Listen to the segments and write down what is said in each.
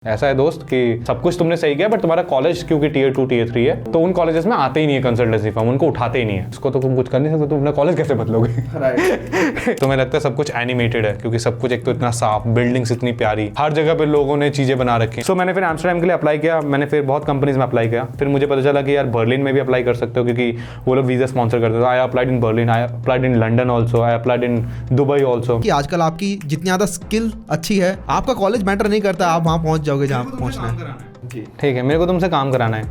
ऐसा है दोस्त कि सब कुछ तुमने सही किया बट तुम्हारा कॉलेज क्योंकि टीयर 2 टीयर 3 है तो उन कॉलेजेस में आते ही नहीं है कंसल्टेंसी फर्म, उनको उठाते ही नहीं है। उसको तो तुम कुछ कर नहीं सकते, तुम अपना कॉलेज कैसे बदलोगे। तो मुझे लगता है सब कुछ एनिमेटेड है क्योंकि सब कुछ एक तो इतना साफ, बिल्डिंग्स इतनी प्यारी, हर जगह पे लोगों ने चीजें बना रखी। सो मैंने फिर एम्स्टरडैम के लिए अप्लाई किया, मैंने फिर बहुत कंपनीज में अप्लाई किया। फिर मुझे पता चला कि यार बर्लिन में भी अप्लाई कर सकते हो क्योंकि वो लोग वीजा स्पॉन्सर करते हो। I applied in Berlin, I applied in London also, I applied in Dubai also. कि आजकल आपकी जितनी ज्यादा स्किल अच्छी है, आपका कॉलेज मैटर नहीं करता, आप वहाँ पहुँच जाओगे जहाँ पहुँचना है। ठीक है, मेरे को तुमसे काम कराना है,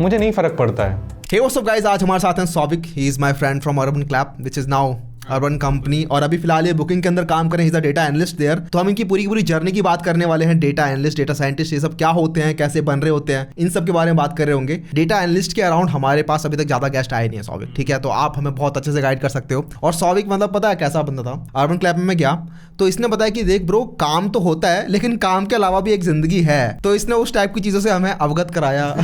मुझे नहीं फर्क पड़ता है। Hey what's up guys, आज हमारे साथ हैं Souvik. He is my friend from Urban Clap which is now Urban Company, और अभी फिलहाल ये बुकिंग के अंदर काम करें। Is a data analyst there. तो हम इनकी पूरी जर्नी की बात करने वाले हैं। डेटा एनालिस्ट, डेटा साइंटिस्ट, ये सब क्या होते हैं, कैसे बन रहे होते हैं, इन सब के बारे में बात कर रहे होंगे। डेटा एनालिस्ट के अराउंड हमारे पास अभी तक ज्यादा गेस्ट आए नहीं है सौविक, ठीक है, तो आप हमें बहुत अच्छे से गाइड कर सकते हो। और सौविक मतलब पता है कैसा बंदा था। अर्बन क्लैप में मैं गया तो इसने बताया कि देख ब्रो, काम तो होता है लेकिन काम के अलावा भी एक जिंदगी है। तो इसने उस टाइप की चीज़ों से हमें अवगत कराया।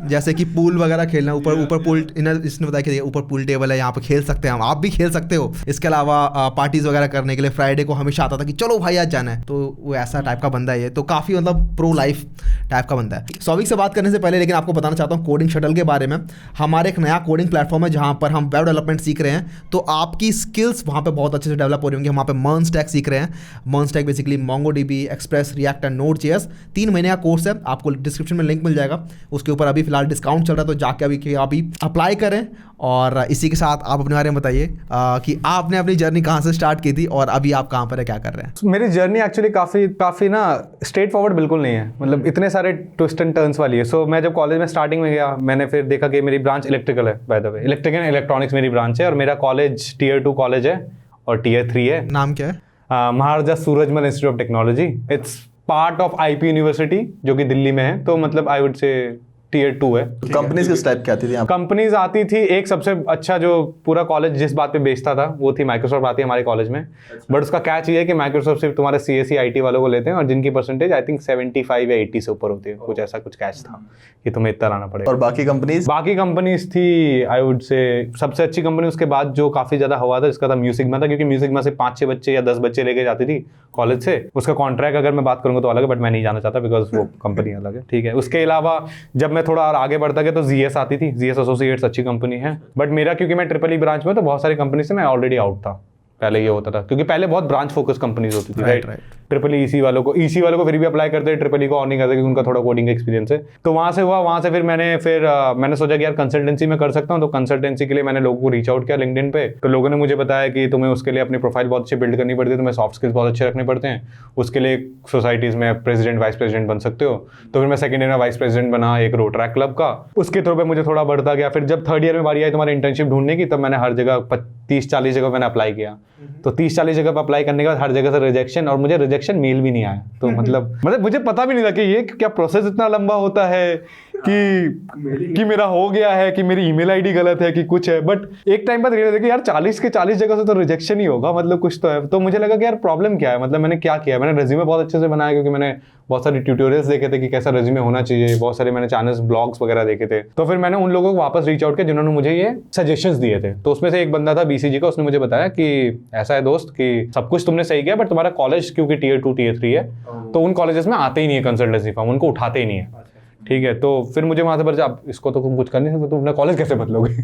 जैसे कि पूल वगैरह खेलना, ऊपर पूल, इसने बताया कि ऊपर पूल टेबल है, यहाँ पे खेल सकते हैं हम, आप भी खेल सकते हो। इसके अलावा पार्टीज वगैरह करने के लिए फ्राइडे को हमेशा आता था कि चलो भाई आज जाना है। तो वो ऐसा टाइप का बंदा है ये, तो काफ़ी मतलब प्रो लाइफ टाइप का बंदा है। सौविक से बात करने से पहले लेकिन आपको बताना चाहता हूँ कोडिंग शटल के बारे में। हमारे एक नया कोडिंग प्लेटफॉर्म है जहाँ पर हम वेब डेवलपमेंट सीख रहे हैं, तो आपकी स्किल्स वहाँ पे बहुत अच्छे से डेवलप हो रही होंगी। हम वहाँ पे मर्न स्टैक सीख रहे हैं। MERN stack basically MongoDB, Express, React and NodeJS. 3 महीने का कोर्स है, आपको डिस्क्रिप्शन में लिंक मिल जाएगा। उसके ऊपर अभी फिलहाल डिस्काउंट चल रहा है, तो जाके अभी अप्लाई करें। और इसी के साथ आप अपने बारे में बताइए कि आपने अपनी जर्नी कहाँ से स्टार्ट की थी और अभी आप कहाँ पर है, क्या कर रहे हैं। मेरी जर्नी एक्चुअली काफ़ी ना स्ट्रेट फॉरवर्ड बिल्कुल नहीं है, मतलब इतने सारे ट्विस्ट एंड टर्न्स वाली है। सो मैं जब कॉलेज में स्टार्टिंग में गया, मैंने फिर देखा कि मेरी ब्रांच इलेक्ट्रिकल है, by the way electrical and electronics मेरी ब्रांच है। और मेरा कॉलेज टीयर 2 कॉलेज है और टीयर 3 है। नाम क्या है? Maharaja Surajmal Institute of Technology. It's part of IP university जो कि दिल्ली में है। तो मतलब आई वुड से टीयर 2 है। तो कंपनीज किस टाइप की आती थी? कंपनीज आती थी, एक सबसे अच्छा जो पूरा कॉलेज जिस बात पे बेचता था वो थी माइक्रोसॉफ्ट आती है हमारे कॉलेज में। बट उसका कैच ये है कि माइक्रोसॉफ्ट सिर्फ तुम्हारे सीएसई आईटी वालों को लेते हैं और जिनकी परसेंटेज आई थिंक 75 या 80 से ऊपर होती है, कुछ ऐसा कुछ कैच था कि तुम्हें इतना लाना पड़ेगा। और बाकी कंपनीज थी आई वुड से सबसे अच्छी कंपनी उसके बाद जो काफी ज्यादा हुआ था जिसका था म्यूजिकमा था, क्योंकि म्यूजिकमा से 5-6 बच्चे या 10 बच्चे लेके जाती थी कॉलेज से। उसका कॉन्ट्रैक्ट अगर मैं बात करूंगा तो अलग है, बट मैं नहीं जाना चाहता बिकॉज वो कंपनी अलग है, ठीक है। उसके अलावा जब मैं थोड़ा और आगे बढ़ता गया तो जीएस आती थी, जीएस एसोसिएट्स अच्छी कंपनी है। बट मेरा क्योंकि मैं ट्रिपल ई ब्रांच में, तो बहुत सारी कंपनी से मैं ऑलरेडी आउट था। पहले ये होता था क्योंकि पहले बहुत ब्रांच फोकस कंपनीज होती थी, राइट। ट्रिपल ईसी वालों को फिर भी अप्लाई करते, ट्रिपल ई को और नहीं करते क्योंकि उनका थोड़ा कोडिंग एक्सपीरियंस है। तो वहाँ से फिर मैंने सोचा कि यार कंसल्टेंसी में कर सकता हूँ। तो कंसल्टेंसी के लिए मैंने लोगों को रीच आउट किया लिंक्डइन पे। तो लोगों ने मुझे बताया कि तुम्हें उसके लिए अपनी प्रोफाइल बहुत अच्छी बिल्ड करनी पड़ती है, तुम्हें सॉफ्ट स्किल्स बहुत अच्छे रखने पड़ते हैं। उसके लिए सोसाइटीज में प्रेसिडेंट वाइस प्रेसिडेंट बन सकते हो। तो फिर मैं सेकंड ईयर में वाइस प्रेसिडेंट बना एक रोटरैक क्लब का। उसके थ्रू पे मुझे थोड़ा बढ़ता गया। फिर जब थर्ड ईयर में बारी आई तुम्हारी इंटर्नशिप ढूंढने की, तब मैंने हर जगह 30-40 जगह मैंने अप्लाई किया। तो 30-40 जगह पर अप्लाई करने के बाद हर जगह से रिजेक्शन, और मुझे रिजेक्शन मेल भी नहीं आया। तो मतलब मुझे पता भी नहीं था कि ये क्या प्रोसेस इतना लंबा होता है कि मेरा हो गया है, कि मेरी ईमेल आईडी गलत है, कि कुछ है। बट एक टाइम बाद रियलाइज कि यार 40 के 40 जगह से तो रिजेक्शन ही होगा, मतलब कुछ तो है। तो मुझे लगा कि यार प्रॉब्लम क्या है, मतलब मैंने क्या किया। मैंने रेज्यूमे बहुत अच्छे से बनाया क्योंकि मैंने बहुत सारे ट्यूटोरियल्स देखे थे कि कैसा रेज्यूमे होना चाहिए, बहुत सारे मैंने चैनल्स ब्लॉग्स वगैरह देखे थे। तो फिर मैंने उन लोगों को वापस रीच आउट किया जिन्होंने मुझे ये सजेशंस दिए थे। तो उसमें से एक बंदा था बीसीजी का, उसने मुझे बताया कि ऐसा है दोस्त कि सब कुछ तुमने सही किया बट तुम्हारा कॉलेज क्योंकि टीयर 2 टीयर 3 है तो उन कॉलेजेस में आते ही नहीं है कंसल्टेंसी फर्म, उनको उठाते ही नहीं है, ठीक है। तो फिर मुझे वहां से पता चला इसको तो तुम कुछ कर नहीं सकते, तुम अपना कॉलेज कैसे बदलोगे।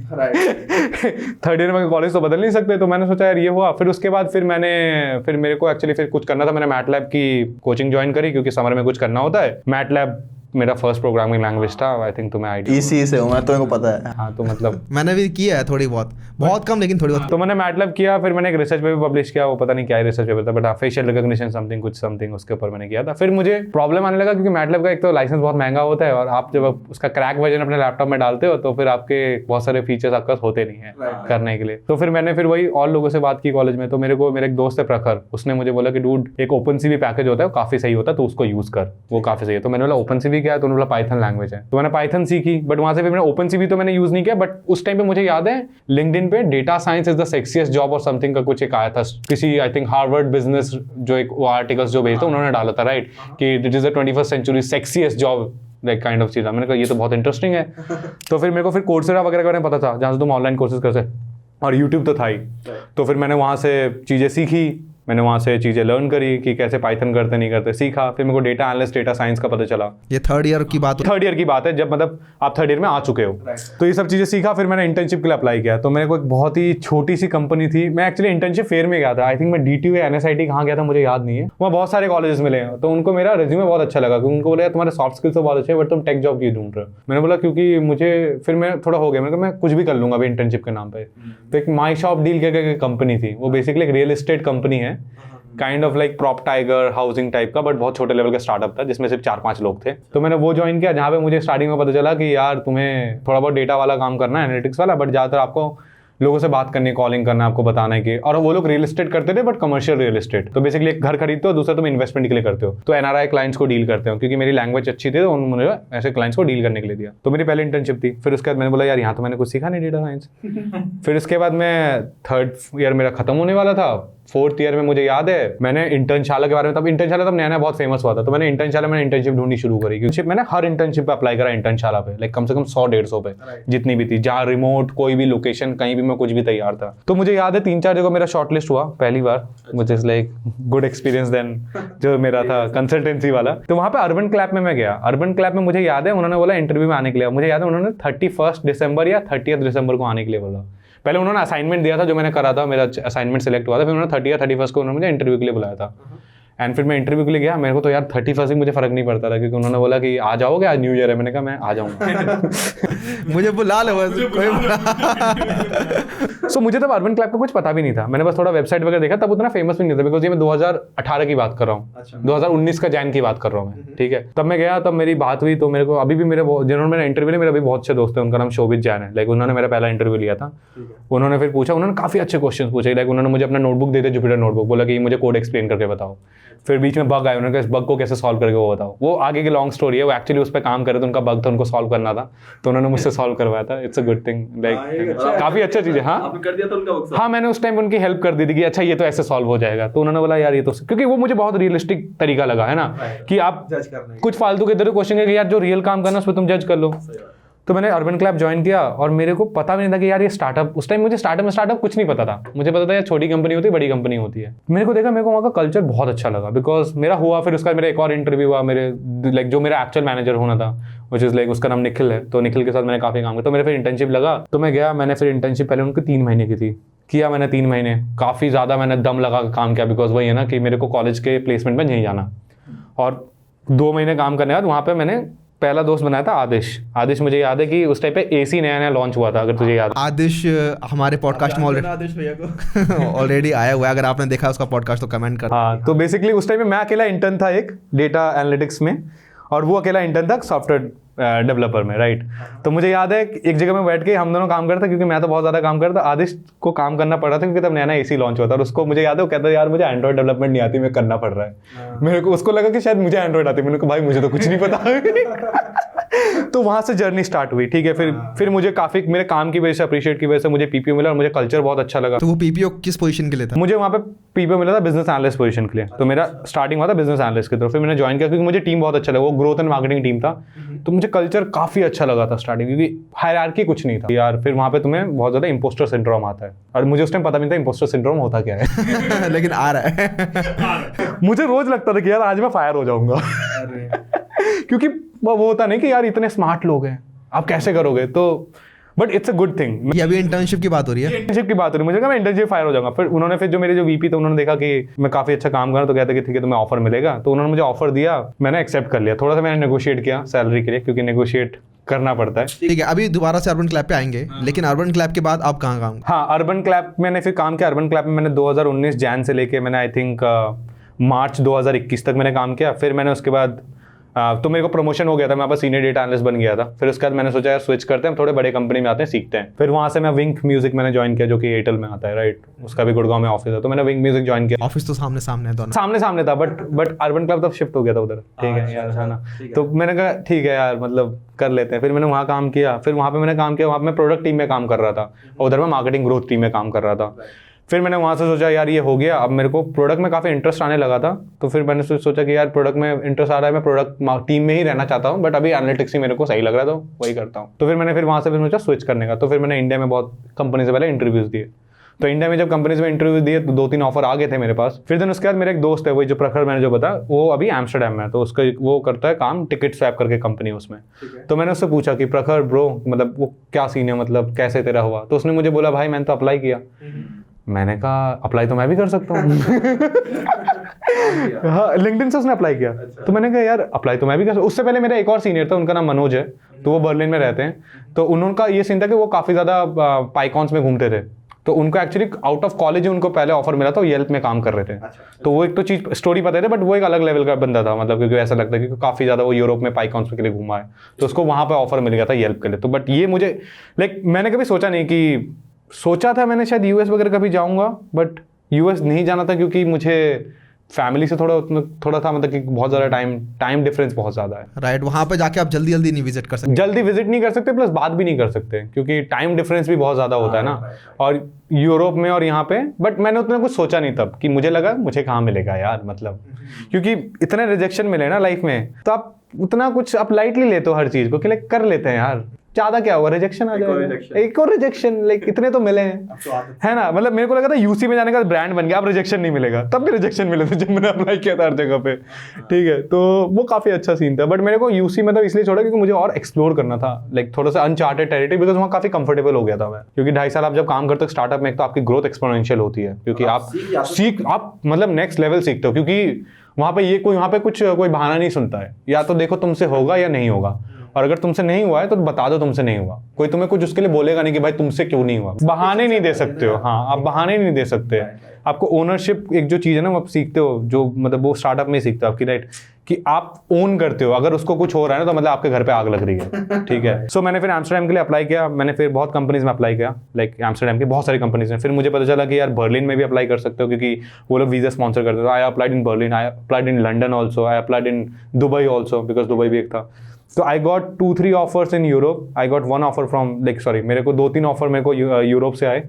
थर्ड ईयर में कॉलेज तो बदल नहीं सकते। तो मैंने सोचा यार ये हुआ। फिर उसके बाद फिर मेरे को एक्चुअली फिर कुछ करना था। मैंने मैटलैब की कोचिंग ज्वाइन करी क्योंकि समर में कुछ करना होता है। मैटलैब मेरा फर्स्ट प्रोग्रामिंग लैंग्वेज था। आई थिंक तुम्हें आईडी ईसी से हूं मैं, तो मेरे को पता है। हाँ, तो मतलब मैंने भी किया है थोड़ी बहुत कम, लेकिन थोड़ी बहुत। तो मैंने मैटलैब किया। फिर मैंने एक रिसर्च पेपर पब्लिश किया, वो पता नहीं क्या रिसर्च पेपर था, बट हाँ फेशियल रिकॉग्निशन समथिंग उसके ऊपर मैंने किया था। फिर मुझे प्रॉब्लम आने लगा क्योंकि मैटलैब का एक तो लाइसेंस बहुत महंगा होता है, और आप जब उसका क्रैक वर्जन अपने लैपटॉप में डालते हो तो फिर आपके बहुत सारे फीचर्स आपके पास होते नहीं है करने के लिए। तो फिर मैंने वही और लोगों से बात की कॉलेज में। तो मेरे एक दोस्त है प्रखर, उसने मुझे बोला कि डूड एक ओपन सीवी पैकेज होता है, वो काफी सही होता है, तो उसको यूज कर, वो काफी सही है। तो मैंने बोला ओपन सीवी क्या है, तो उन्होंने बोला पाइथन लैंग्वेज है। तो मैंने पाइथन सीखी, बट वहां से फिर मैंने ओपन सीवी तो मैंने यूज नहीं किया। बट उस टाइम पे मुझे याद है लिंक्डइन पे data science is the sexiest job और समथिंग का कुछ एक आया था, किसी आई थिंक हार्वर्ड बिजनेस जो एक आर्टिकल्स जो भेजता उन्होंने डाला था, राइट, कि it is the 21st century sexiest job like kind of चीज। मैंने कहा ये तो बहुत इंटरेस्टिंग है। तो फिर मेरे को फिर कोर्सेरा वगैरह का पता था जहाँ से तुम ऑनलाइन कोर्सेज कर सकते, और यूट्यूब तो था ही। तो फिर मैंने वहाँ से चीज़ें सीखी, मैंने वहाँ से चीज़ें लर्न करी कि कैसे पाइथन करते नहीं करते, सीखा। फिर मेरे को डेटा एनालिस्ट, डेटा साइंस का पता चला। ये थर्ड ईयर की बात थर्ड ईयर की बात है, जब मतलब आप थर्ड ईयर में आ चुके हो। तो ये सब चीज़ें सीखा। फिर मैंने इंटर्नशिप के लिए अप्लाई किया। तो मेरे को एक बहुत ही छोटी सी कंपनी थी। मैं एक्चुअली इंटर्नशिप फेयर में गया था। आई थिंक मैं DTU या NSIT कहाँ गया था मुझे याद नहीं है। वहाँ बहुत सारे कॉलेजेस मिले, तो उनको मेरा रिज्यूमे बहुत अच्छा लगा, क्योंकि उनको बोला तुम्हारे सॉफ्ट स्किल्स तो बहुत अच्छे हैं, बट तुम टेक जॉब क्यों ढूंढ रहे हो। मैंने बोला क्योंकि मुझे, फिर मैं थोड़ा हो गया, मैं कुछ भी कर लूंगा अभी इंटर्नशिप के नाम पे। तो एक माई शॉप डील करके कंपनी थी, वो बेसिकली एक रियल एस्टेट कंपनी है, kind of like prop tiger housing type का, बट बहुत छोटे लेवल का स्टार्टअप था जिसमें सिर्फ 4-5 लोग थे। तो मैंने वो ज्वाइन किया, जहाँ पे मुझे स्टार्टिंग में पता चला कि यार तुम्हें थोड़ा बहुत डेटा वाला काम करना है, एनालिटिक्स वाला, बट ज़्यादातर आपको लोगों से बात करनी, कॉलिंग करना, आपको बताना है कि, और वो लोग रियल एस्टेट करते थे बट कमर्शियल रियल एस्टेट। तो बेसिकली एक घर खरीदते हो, दूसरा तुम इन्वेस्टमेंट के लिए करते हो। तो NRI क्लाइंट्स को डील करते हो, क्योंकि मेरी लैंग्वेज अच्छी थी तो उन्होंने ऐसे क्लाइंट्स को डील करने के लिए दिया। तो मेरी पहली इंटर्नशिप थी। फिर उसके बाद मैंने बोला यार यहाँ तो मैंने कुछ सीखा नहीं डेटा साइंस। फिर उसके बाद मैं थर्ड ईयर मेरा खत्म होने वाला था। फोर्थ ईयर में मुझे याद है मैंने इंटर्नशाला के बारे में, तब इंटर्नशाला तब नया नया बहुत फेमस हुआ था, तो मैंने इंटर्नशिप ढूंढनी शुरू करी। क्योंकि मैंने हर इंटर्नशिप पे अप्लाई करा इंटर्नशाला पे, लाइक कम से कम 100-150 पे जितनी भी थी, जहाँ रिमोट, कोई भी लोकेशन, कहीं भी मैं कुछ भी तैयार था। तो मुझे याद है 3-4 जगह मेरा शॉर्टलिस्ट हुआ पहली बार, मुझे लाइक गुड एक्सपीरियंस देन जो मेरा था कंसल्टेंसी वाला। तो वहाँ पे अर्बन क्लैप में मैं गया। अर्बन क्लैप में मुझे याद है उन्होंने बोला इंटरव्यू में आने के लिए, मुझे याद है उन्होंने 31 दिसंबर या 30 दिसंबर को आने के लिए बोला। पहले उन्होंने असाइनमेंट दिया था जो मैंने करा था, मेरा असाइनमेंट सेलेक्ट हुआ था, फिर उन्होंने 30 या 31 को उन्होंने मुझे इंटरव्यू के लिए बुलाया था। एंड फिर मैं इंटरव्यू के लिए गया। मेरे को तो यार 31 ही मुझे फर्क नहीं पड़ता था, क्योंकि उन्होंने बोला कि आ जाओगे, आज न्यू ईयर है। मैंने कहा मैं आ जाऊंगा। मुझे बुला लो बस, सो मुझे तब अर्बन क्लैप का कुछ पता भी नहीं था। मैंने बस थोड़ा वेबसाइट वगैरह देखा, तब उतना फेमस भी नहीं था, बिकॉज ये मैं 2018 की बात कर रहा हूँ। 2019 का जैन की बात कर रहा हूँ मैं, ठीक है। तब मैं गया, तब मेरी बात हुई। तो मेरे को अभी भी जिन्होंने मेरा इंटरव्यू लिया, मेरे अभी बहुत अच्छे दोस्त हैं, उनका नाम शोभित जैन है। लाइक उन्होंने मेरा पहला इंटरव्यू लिया था। उन्होंने फिर पूछा, उन्होंने काफी अच्छे क्वेश्चन पूछे। लाइक उन्होंने मुझे अपना नोटबुक दे दिया, जुपिटर नोटबुक, बोला कि मुझे कोड एक्सप्लेन करके बताओ। फिर बीच में बग आए, उन्होंने कहा इस बग को कैसे सॉल्व करके वो बताओ। वो आगे की लॉन्ग स्टोरी है, वो एक्चुअली उस पर काम कर रहे थे, उनका बग था, उनको सॉल्व करना था, तो उन्होंने मुझसे सॉल्व करवाया था। It's a good thing, like काफी अच्छा चीज है। हाँ कर दिया था उनका। हाँ, मैंने उस टाइम उनकी हेल्प कर दी थी कि अच्छा ये तो ऐसे सॉल्व हो जाएगा। तो उन्होंने बोला यार ये तो, क्योंकि वो मुझे बहुत रियलिस्टिक तरीका लगा है ना, कि आप कुछ फालतू के इधर क्वेश्चन है कि यार जो रियल काम करना उस पर तुम जज कर लो। तो मैंने अर्बन क्लैप ज्वाइन किया, और मेरे को पता भी नहीं था कि यार ये स्टार्टअप, उस टाइम मुझे स्टार्टअप कुछ नहीं पता था। मुझे पता था यार छोटी कंपनी होती है, बड़ी कंपनी होती है। मेरे को देखा, मेरे को वहाँ का कल्चर बहुत अच्छा लगा, बिकॉज मेरा हुआ। फिर उसका मेरा एक और इंटरव्यू हुआ, मेरे लाइक जो मेरा एक्चुअल मैनेजर होना था, विच इज लाइक उसका नाम निखिल है। तो निखिल के साथ मैंने काफी काम किया। तो मेरे फिर इंटर्नशिप लगा, तो मैं गया। मैंने फिर इंटर्नशिप पहले उनकी 3 महीने की थी, किया मैंने 3 महीने, काफ़ी ज़्यादा मैंने दम लगा काम किया, बिकॉज वही है ना कि मेरे को कॉलेज के प्लेसमेंट में नहीं जाना। और 2 महीने काम करने के बाद वहाँ पे मैंने पहला दोस्त बनाया था आदिश। मुझे याद है कि उस टाइम पे AC नया लॉन्च हुआ था, अगर तुझे याद है। आदिश हमारे पॉडकास्ट में ऑलरेडी आया हुआ है, अगर आपने देखा उसका पॉडकास्ट तो कमेंट कर। हाँ, तो बेसिकली उस टाइम में मैं अकेला इंटर्न था एक डेटा एनालिटिक्स में, और वो अकेला इंटर्न था सॉफ्टवेयर डेवलपर में, राइट। तो मुझे याद है एक जगह में बैठ के हम दोनों काम करते, क्योंकि मैं तो बहुत ज़्यादा काम करता, आदिश को काम करना पड़ रहा था क्योंकि तब नया AC लॉन्च हुआ था। और उसको मुझे याद है वो कहता है यार मुझे एंड्रॉइड डेवलपमेंट नहीं आती, मैं करना पड़ रहा है। मेरे को उसको लगा कि शायद मुझे एंड्रॉइड आती, मैंने कहा भाई मुझे तो कुछ नहीं पता। तो वहाँ से जर्नी स्टार्ट हुई, ठीक है। फिर मुझे काफ़ी मेरे काम की वजह से, अप्रिशिएट की वजह से मुझे PPO मिला, और मुझे कल्चर बहुत अच्छा लगा। तो वो PPO किस पोजीशन के लिए था? मुझे वहाँ पे PPO मिला था बिजनेस एनालिस्ट पोजीशन के लिए। तो मेरा स्टार्टिंग हुआ था बिजनेस एनालिस्ट की तरफ। फिर मैंने ज्वाइन किया क्योंकि मुझे टीम बहुत अच्छा लगा, वो ग्रोथ एंड मार्केटिंग टीम था। तो मुझे कल्चर काफ़ी अच्छा लगा था स्टार्टिंग, क्योंकि हायरार्की कुछ नहीं था यार। फिर वहाँ पे तुम्हें बहुत ज़्यादा इंपोस्टर सिंड्रोम आता है, और मुझे उस टाइम पता नहीं था इंपोस्टर सिंड्रोम होता क्या है। लेकिन आ रहा है। मुझे रोज लगता था कि यार आज मैं फायर हो जाऊंगा। क्योंकि वो होता नहीं कि यार इतने स्मार्ट लोग हैं, आप कैसे करोगे। तो but it's a good thing. ये अभी इंटर्नशिप की बात हो रही है। इंटर्नशिप की बात हो रही है, मुझे कहा मैं इंटर्नशिप फायर हो जाऊंगा। फिर जो मेरे VP थे उन्होंने देखा कि मैं काफी अच्छा काम कर रहा हूं, तो कहते कि ठीक है तुम्हें ऑफर मिलेगा। तो उन्होंने मुझे ऑफर दिया, मैंने एक्सेप्ट कर लिया। थोड़ा सा मैंने नेगोशिएट किया सैलरी के लिए, क्योंकि नेगोशिएट करना पड़ता है। ठीक है, अभी दोबारा से अर्बन क्लैप पे आएंगे, लेकिन अर्बन क्लैप के बाद आप कहाँ काम? हाँ, अर्बन क्लैप मैंने फिर काम किया। अर्बन क्लैप में मैंने 2019 जैन से लेके मैंने आई थिंक मार्च 2021 तक मैंने काम किया। फिर मैंने उसके बाद तो मेरे को प्रमोशन हो गया था, मैं यहाँ पर सीनियर डेटा एनालिस्ट बन गया था। फिर उसके बाद मैंने सोचा यार स्विच करते हैं, हम थोड़े बड़े कंपनी में आते हैं, सीखते हैं। फिर वहाँ से मैं विंक म्यूजिक मैंने ज्वाइन किया, जो कि एयरटेल में आता है, राइट। उसका भी गुड़गांव में ऑफिस है, तो मैंने विंक म्यूजिक ज्वाइन किया। ऑफिस तो सामने है दोनों, सामने था, बट अर्बन क्लब तब शिफ्ट हो गया था उधर, ठीक है यार, है ना। तो मैंने कहा ठीक है यार, मतलब कर लेते हैं। फिर मैंने वहाँ काम किया। फिर वहाँ पे मैंने काम किया, वहाँ पे मैं प्रोडक्ट टीम में काम कर रहा था, और उधर मैं मार्केटिंग ग्रोथ टीम में काम कर रहा था। फिर मैंने वहाँ से सोचा यार ये हो गया, अब मेरे को प्रोडक्ट में काफ़ी इंटरेस्ट आने लगा था। तो फिर मैंने सोचा कि यार प्रोडक्ट में इंटरेस्ट आ रहा है, मैं प्रोडक्ट टीम में ही रहना चाहता हूँ, बट अभी एनालिटिक्स ही मेरे को सही लग रहा है, तो वही करता हूँ। तो फिर मैंने वहाँ से सोचा स्विच करने का। तो फिर मैंने इंडिया में बहुत कंपनी से पहले इंटरव्यूज़ दिए। तो इंडिया में जब कंपनीज में इंटरव्यू दिए तो 2-3 ऑफर आ गए थे मेरे पास। फिर दिन उसके बाद मेरा एक दोस्त है, वही जो प्रखर मैंने जो बताया, वो अभी एम्स्टरडेम में है, तो उसका वो करता है काम टिकट स्वैप करके कंपनी उसमें। तो मैंने उससे पूछा कि प्रखर ब्रो, मतलब वो क्या सीन है, मतलब कैसे तेरा हुआ? तो उसने मुझे बोला भाई मैंने तो अप्लाई किया। मैंने कहा अप्लाई तो मैं भी कर सकता हूँ। हाँ, लिंक्डइन से उसने अप्लाई किया। तो मैंने कहा यार अप्लाई तो मैं भी कर सकता हूँ। उससे पहले मेरा एक और सीनियर था, उनका नाम मनोज है, तो वो बर्लिन में रहते हैं। तो उनका ये सीन था कि वो काफ़ी ज़्यादा पाइकॉन्स में घूमते थे, तो उनको एक्चुअली आउट ऑफ कॉलेज उनको पहले ऑफर मिला था, वो येल्प में काम कर रहे थे। तो वो एक तो चीज़ स्टोरी पता थे, बट वो एक अलग लेवल का बंदा था, मतलब क्योंकि ऐसा लगता है कि काफ़ी ज़्यादा वो यूरोप में पाइकॉन्स के लिए घूमा है, तो उसको वहाँ पे ऑफर मिल गया था येल्प के लिए। तो बट ये मुझे लाइक मैंने कभी सोचा नहीं कि, सोचा था मैंने शायद यूएस वगैरह कभी जाऊँगा, बट यूएस नहीं जाना था क्योंकि मुझे फैमिली से थोड़ा था, मतलब कि बहुत ज़्यादा टाइम डिफरेंस बहुत ज़्यादा है। राइट, वहाँ पे जाके आप जल्दी नहीं विजिट कर सकते, जल्दी विजिट नहीं कर सकते, प्लस बात भी नहीं कर सकते क्योंकि टाइम डिफरेंस भी बहुत ज़्यादा होता है ना, और यूरोप में और यहाँ पे। बट मैंने उतना कुछ सोचा नहीं तब, कि मुझे लगा मुझे कहाँ मिलेगा यार, मतलब क्योंकि इतने रिजेक्शन मिले ना लाइफ में, तो आप उतना कुछ आप लाइटली लेते हो हर चीज़ को कि लाइक कर लेते हैं यार, ज़्यादा क्या हुआ, रिजेक्शन आ जाएगा, एक और रिजेक्शन, लाइक इतने तो मिले हैं, है ना। मतलब मेरे को लगा था यूसी में जाने का ब्रांड बन गया, अब रिजेक्शन नहीं मिलेगा, तब भी रिजेक्शन मिले थे जब मैंने अप्लाई किया था हर जगह पे, ठीक है। तो वो काफ़ी अच्छा सीन था, बट मेरे को यूसी मतलब इसलिए छोड़ा क्योंकि मुझे और एक्सप्लोर करना था, लाइक थोड़ा सा अनचार्टेड टेरिटरी, बिकॉज वहाँ काफ़ी कंफर्टेबल हो गया था मैं, क्योंकि 2.5 साल आप जब काम करते हो स्टार्टअप में, एक तो आपकी ग्रोथ एक्सपोनेंशियल होती है, क्योंकि आप मतलब नेक्स्ट लेवल सीखते हो, क्योंकि वहाँ पे कोई बहाना नहीं सुनता है, या तो देखो तुमसे होगा या नहीं होगा, और अगर तुमसे नहीं हुआ है तो बता दो तुमसे नहीं हुआ, कोई तुम्हें कुछ उसके लिए बोलेगा नहीं कि भाई तुमसे क्यों नहीं हुआ, बहाने नहीं दे सकते हो। हाँ, आप बहाने नहीं दे सकते, आपको ओनरशिप एक जो चीज़ है ना वो आप सीखते हो, जो मतलब वो स्टार्टअप में सीखते हो आपकी, राइट, कि आप ओन करते हो, अगर उसको कुछ हो रहा है ना तो मतलब आपके घर पे आग लग रही है, ठीक है। सो मैंने फिर एम्स्टरडेम के लिए अप्लाई किया, मैंने फिर बहुत कंपनीज में अप्लाई किया, लाइक एम्स्टरडेम की बहुत सारी कंपनीज में। फिर मुझे पता चला कि यार बर्लिन में भी अप्लाई कर सकते हो, क्योंकि वो लोग वीजा स्पॉन्सर करते थे। I applied in Berlin, I applied in London also, I applied in Dubai also, because Dubai भी एक था। तो I got 2-3 offers in Europe, I got 1 offer from मेरे को 2-3 ऑफर मेरे को यूरोप से आए,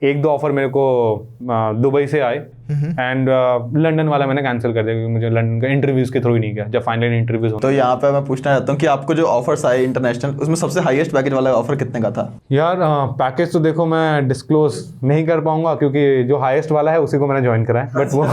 1-2 ऑफर मेरे को दुबई से आए, एंड लंदन वाला मैंने कैंसिल कर दिया क्योंकि मुझे लंदन का इंटरव्यूज के थ्रू ही नहीं गया जब फाइनल इंटरव्यूज। तो यहाँ पे मैं पूछना चाहता हूँ कि आपको जो ऑफर्स आए इंटरनेशनल, उसमें सबसे हाईएस्ट पैकेज वाला ऑफर कितने का था? यार पैकेज तो देखो मैं डिस्क्लोज नहीं कर पाऊंगा, क्योंकि जो हाईएस्ट वाला है उसी को मैंने ज्वाइन करा है, बट वो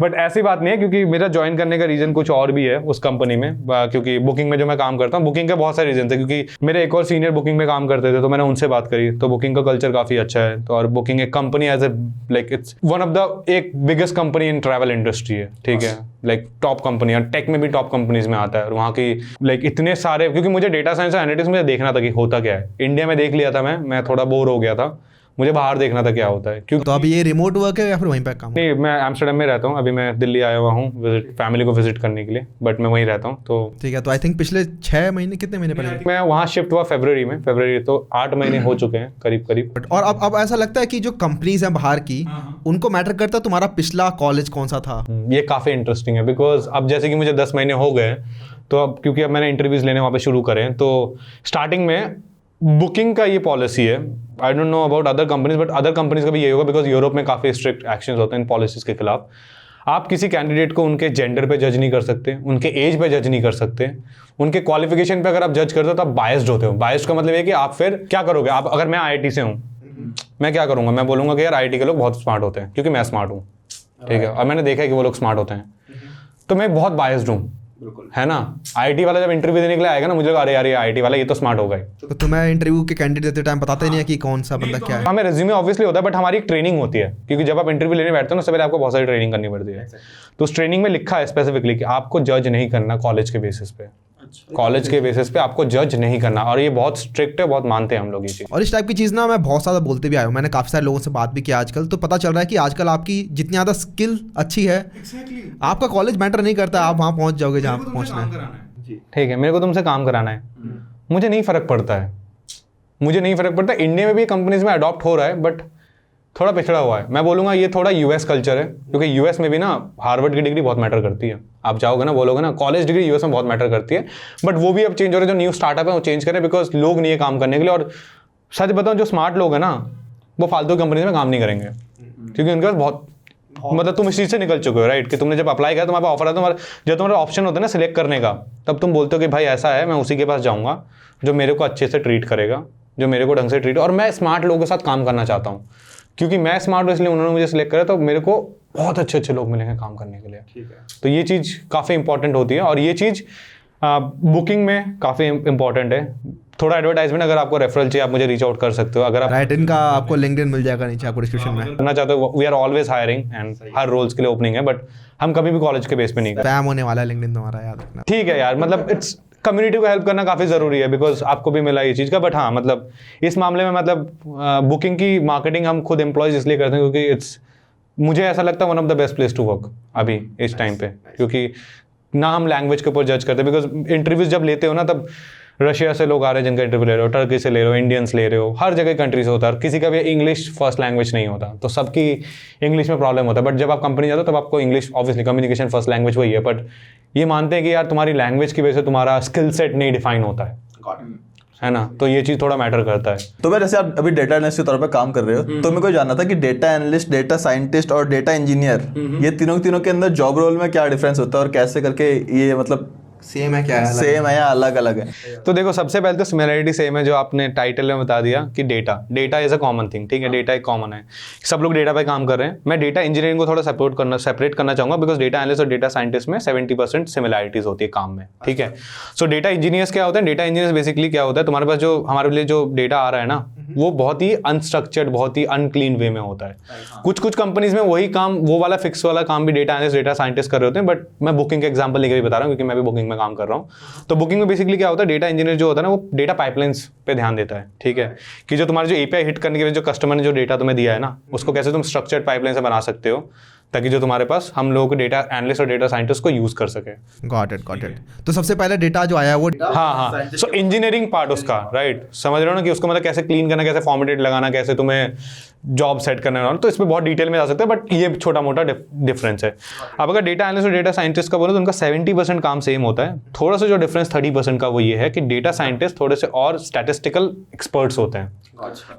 बट ऐसी बात नहीं है, क्योंकि मेरा ज्वाइन करने का रीजन कुछ और भी है उस कंपनी में, क्योंकि बुकिंग में जो मैं काम करता हूँ, बुकिंग के बहुत सारे रीजन है, क्योंकि मेरे एक और सीनियर बुकिंग में काम करते थे, तो मैंने उनसे बात करी, तो बुकिंग का कल्चर काफी अच्छा है। तो और बुकिंग एक company as a like it's one of the एक biggest company in travel industry है, ठीक है, लाइक टॉप कंपनी, और टेक में भी टॉप कंपनीज में आता है, और वहाँ की लाइक इतने सारे, क्योंकि मुझे डेटा साइंस और एनालिटिक्स में देखना था कि होता क्या है। इंडिया में देख लिया था मैं थोड़ा बोर हो गया था, मुझे बाहर देखना था क्या होता है। क्योंकि तो अभी ये रिमोट वर्क है या फिर वहीं पे काम? नहीं, मैं एम्स्टरडेम में रहता हूँ, अभी मैं दिल्ली आया हुआ हूँ फैमिली को विजिट करने के लिए, बट मैं वहीं रहता हूँ। तो ठीक है, तो आई थिंक पिछले 6 महीने, कितने महीने पहले मैं वहाँ शिफ्ट हुआ फरवरी में, तो 8 महीने हो चुके हैं करीब। और अब ऐसा लगता है कि जो कंपनीज हैं बाहर की, उनको मैटर करता है तुम्हारा पिछला कॉलेज कौन सा था? ये काफ़ी इंटरेस्टिंग है, बिकॉज अब जैसे कि मुझे 10 महीने हो गए, तो अब क्योंकि अब मैंने इंटरव्यूज लेने वहाँ पे शुरू करें, तो स्टार्टिंग में बुकिंग का ये पॉलिसी है, I don't know about other companies, but other companies का भी यही होगा, बिकॉज यूरोप में काफ़ी स्ट्रिक्ट एक्शंस होते हैं इन पॉलिसीज के खिलाफ। आप किसी कैंडिडेट को उनके जेंडर पे जज नहीं कर सकते, उनके एज पे जज नहीं कर सकते, उनके क्वालिफिकेशन पे अगर आप जज करते हो तो आप बायस्ड होते हो। बायस्ड का मतलब है कि आप फिर क्या करोगे, आप अगर मैं IIT से हूँ, मैं क्या करूँगा, मैं बोलूँगा कि यार IIT के लोग बहुत स्मार्ट होते हैं क्योंकि मैं स्मार्ट हूँ, ठीक है, और मैंने देखा है कि वो लोग स्मार्ट होते हैं, तो मैं बहुत बायस्ड हूँ, है ना। IIT वाला जब इंटरव्यू देने के लिए आएगा ना, मुझे लगा अरे यार ये IIT वाला ये तो स्मार्ट होगा ही। तो तुम्हें इंटरव्यू के कैंडिडेट देते टाइम बताते नहीं है कि कौन सा बंदा क्या है? हमें रेज्यूमे ऑब्वियसली होता है, बट हमारी एक ट्रेनिंग होती है, क्योंकि जब आप इंटरव्यू लेने बैठते हो ना, उससे पहले आपको बहुत सारी ट्रेनिंग करनी पड़ती है। तो उस ट्रेनिंग में लिखा है स्पेसिफिकली कि आपको जज नहीं करना कॉलेज के बेसिस पे, कॉलेज के बेसिस पे आपको जज नहीं करना, और ये बहुत स्ट्रिक्ट है, बहुत मानते हैं हम लोग ये चीज़। और इस टाइप की चीज़ ना मैं बहुत ज़्यादा बोलते भी आया हूँ, मैंने काफ़ी सारे लोगों से बात भी किया आजकल, तो पता चल रहा है कि आजकल आपकी जितनी ज़्यादा स्किल अच्छी है, आपका कॉलेज मैटर नहीं करता, आप वहाँ पहुँच जाओगे जहाँ पहुँचना है। ठीक है, मेरे को तुमसे काम कराना है, मुझे नहीं फर्क पड़ता है, मुझे नहीं फर्क पड़ता। इंडिया में भी कंपनीज में अडॉप्ट हो रहा है, बट थोड़ा पिछड़ा हुआ है। मैं बोलूँगा ये थोड़ा US कल्चर है, क्योंकि US में भी ना हार्वर्ड की डिग्री बहुत मैटर करती है। आप जाओगे ना, बोलोगे ना कॉलेज डिग्री US में बहुत मैटर करती है, बट वो भी अब चेंज हो रहे हैं। जो न्यू स्टार्टअप है वो चेंज करें, बिकॉज लोग नहीं है काम करने के लिए। और सच बताऊँ, जो स्मार्ट लोग हैं ना, वो फालतू कंपनीज में काम नहीं करेंगे, क्योंकि उनके पास बहुत मतलब तुम इस चीज़ से निकल चुके हो, राइट, कि तुमने जब अप्लाई किया तुम्हारे पास ऑफर आता है, जब तुम्हारा ऑप्शन होता है ना सिलेक्ट करने का, तब तुम बोलते हो कि भाई ऐसा है, मैं उसी के पास जाऊँगा जो मेरे को अच्छे से ट्रीट करेगा, जो मेरे को ढंग से ट्रीट, और मैं स्मार्ट लोगों के साथ काम करना चाहता हूँ। क्योंकि मैं स्मार्ट हूँ इसलिए उन्होंने मुझे सिलेक्ट करा, तो मेरे को बहुत अच्छे अच्छे लोग मिलेंगे काम करने के लिए। ठीक है। तो ये चीज़ काफ़ी इंपॉर्टेंट होती है, और ये चीज़ बुकिंग में काफ़ी इंपॉर्टेंट है। थोड़ा एडवर्टाइजमेंट, अगर आपको रेफरल चाहिए आप मुझे रीच आउट कर सकते हो। अगर आप राइट, इनका आपको लिंक्डइन मिल जाएगा नीचे आपको डिस्क्रिप्शन में। करना चाहते हो, we are always hiring and हर रोल्स के लिए ओपनिंग है, बट हम कभी भी कॉलेज के बेस पे नहीं करते। स्पैम होने वाला है लिंक्डइन तुम्हारा, याद रखना। ठीक है यार, मतलब इट्स कम्युनिटी को हेल्प करना काफ़ी ज़रूरी है, बिकॉज आपको भी मिला ये चीज़ का। बट हाँ, मतलब इस मामले में मतलब बुकिंग की मार्केटिंग हम खुद एम्प्लॉयज इसलिए करते हैं क्योंकि इट्स, मुझे ऐसा लगता है one of the best place to work अभी इस टाइम पे, क्योंकि ना हम लैंग्वेज के ऊपर जज करते, बिकॉज इंटरव्यूज जब लेते हो ना, तब रशिया से लोग आ रहे हैं जिनका इंटरव्यू ले रहे हो, टर्की से ले रहे हो, इंडियंस ले रहे हो, हर जगह कंट्री से होता है। किसी का भी इंग्लिश फर्स्ट लैंग्वेज नहीं होता, तो सबकी इंग्लिश में प्रॉब्लम होता है। बट जब आप कंपनी जाते हो तब आपको English, obviously communication first language वही है, बट ये मानते हैं कि यार तुम्हारी लैंग्वेज की वजह से तुम्हारा स्किल सेट नहीं डिफाइन होता है ना, तो ये चीज़ थोड़ा मैटर करता है। तो मैं जैसे आप अभी डेटा एनालिस्ट के तौर पे काम कर रहे हो, तो मेरे को जानना था कि डेटा एनालिस्ट, डेटा साइंटिस्ट और डेटा इंजीनियर, ये तीनों के अंदर जॉब रोल में क्या डिफरेंस होता है और कैसे करके ये मतलब सेम है क्या है? सेम है या अलग अलग है? तो देखो, सबसे पहले तो सिमिलरिटी सेम है, जो आपने टाइटल में बता दिया कि data is a common thing. ठीक है, डेटा एक कॉमन है, सब लोग डेटा पे काम कर रहे हैं। मैं डेटा इंजीनियरिंग को थोड़ा सेपरेट करना चाहूंगा, बिकॉज डेटा एनालिस्ट और डेटा साइंटिस्ट में 70% सिमिलरिटीज होती है काम में। ठीक है, सो डेटा इंजीनियर्स क्या होता है? डेटा इंजीनियर्स बेसिकली क्या होता है, तुम्हारे पास जो हमारे लिए जो डेटा आ रहा है ना, वो बहुत ही अनस्ट्रक्चर्ड, बहुत ही अनक्लीन वे में होता है। कुछ कंपनीज में वही काम, वो वाला फिक्स वाला काम भी डेटा एनालिस्ट, डेटा साइंटिस्ट कर रहे होते हैं। बट मैं बुकिंग का एग्जांपल लेकर भी बता रहा हूँ, क्योंकि मैं भी बुकिंग में काम कर रहा हूँ। तो बुकिंग में बेसिकली क्या होता है, डेटा इंजीनियर जो होता है ना, वो डेटा पाइपलाइंस पे ध्यान देता है। ठीक है, कि जो तुम्हारे जो एपीआई हिट करने के लिए जो कस्टमर ने जो डेटा तुम्हें दिया है ना, उसको कैसे तुम स्ट्रक्चर्ड पाइपलाइन से बना सकते हो, ताकि जो तुम्हारे पास हम लोगों को डेटा एनालिस्ट और डेटा साइंटिस्ट को यूज कर सके। Got it. तो सबसे पहले डेटा जो आया है वो हाँ, सो इंजीनियरिंग पार्ट उसका, राइट, समझ रहे हो ना, कि उसको मतलब कैसे क्लीन करना, कैसे फॉर्मेटेड लगाना, कैसे तुम्हें जॉब सेट करना है, तो इसमें बहुत डिटेल में जा सकते हैं। बट ये छोटा मोटा डिफरेंस है। अब अगर डेटा एनालिस्ट और डेटा साइंटिस्ट का बोलो तो उनका 70% काम सेम होता है। थोड़ा सा जो डिफरेंस 30% का वो ये है कि डेटा साइंटिस्ट थोड़े से और स्टैटिस्टिकल एक्सपर्ट्स होते हैं।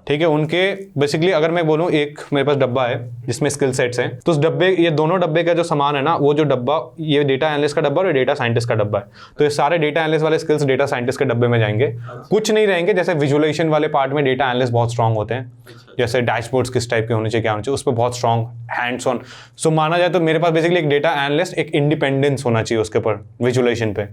ठीक है, उनके बेसिकली अगर मैं बोलूँ, एक मेरे पास डब्बा है जिसमें स्किल सेट्स हैं, तो उस डब्बे, ये दोनों डब्बे का जो सामान है ना, वो जो डब्बा, ये डेटा एनालिस्ट का डब्बा और डेटा साइंटिस्ट का डब्बा है। तो ये सारे डेटा एनालिस्ट वाले स्किल्स डेटा साइंटिस्ट के डब्बे में जाएंगे। कुछ नहीं रहेंगे, जैसे विजुअलाइजेशन वाले पार्ट में डेटा एनालिस्ट बहुत स्ट्रांग होते हैं, जैसे डैशबोर्ड्स किस टाइप के होने चाहिए, क्या होना चाहिए, उस पर बहुत स्ट्रांग हैंड्स ऑन। सो माना जाए तो मेरे पास बेसिकली एक डेटा एनालिस्ट, एक इंडिपेंडेंस होना चाहिए उसके ऊपर विजुअलाइजेशन पे।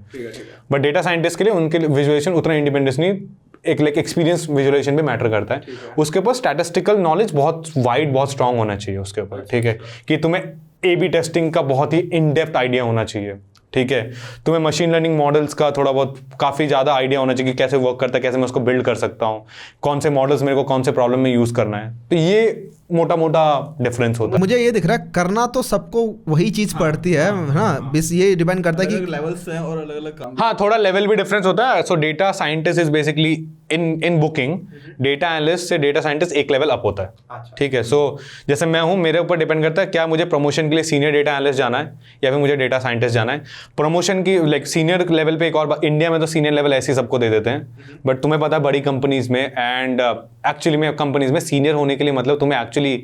बट डेटा साइंटिस्ट के लिए उनके विजुअलाइजेशन उतना इंडिपेंडेंस नहीं, एक लाइक एक्सपीरियंस विजुअलाइजेशन पे मैटर करता है। उसके ऊपर स्टैटिस्टिकल नॉलेज बहुत वाइड, बहुत स्ट्रांग होना चाहिए उसके ऊपर। ठीक है, कि तुम्हें ए/बी टेस्टिंग का बहुत ही इन डेप्थ आइडिया होना चाहिए। ठीक है, तुम्हें मशीन लर्निंग मॉडल्स का थोड़ा बहुत काफ़ी ज़्यादा आइडिया होना चाहिए कि कैसे वर्क करता है, कैसे मैं उसको बिल्ड कर सकता हूँ, कौन से मॉडल्स मेरे को कौन से प्रॉब्लम में यूज़ करना है। तो ये मोटा मोटा डिफरेंस होता है। मुझे ये दिख रहा है, करना तो सबको वही चीज़ पड़ती है ना, बस ये डिपेंड करता है कि लेवल्स हैं और अलग अलग काम। हाँ, थोड़ा लेवल भी डिफरेंस होता है। सो data scientist is basically in booking, data analyst से डेटा साइंटिस्ट एक लेवल अप होता है। ठीक है, सो जैसे मैं हूँ, मेरे ऊपर डिपेंड करता है क्या मुझे प्रमोशन के लिए सीनियर डेटा एनालिस्ट जाना है या फिर मुझे डेटा साइंटिस्ट जाना है। प्रमोशन की लाइक सीनियर लेवल पे एक और इंडिया में तो सीनियर लेवल ऐसे ही सबको दे देते हैं, बट तुम्हें पता है बड़ी कंपनीज में एंड एक्चुअली में कंपनीज में सीनियर होने के लिए मतलब तुम्हें actually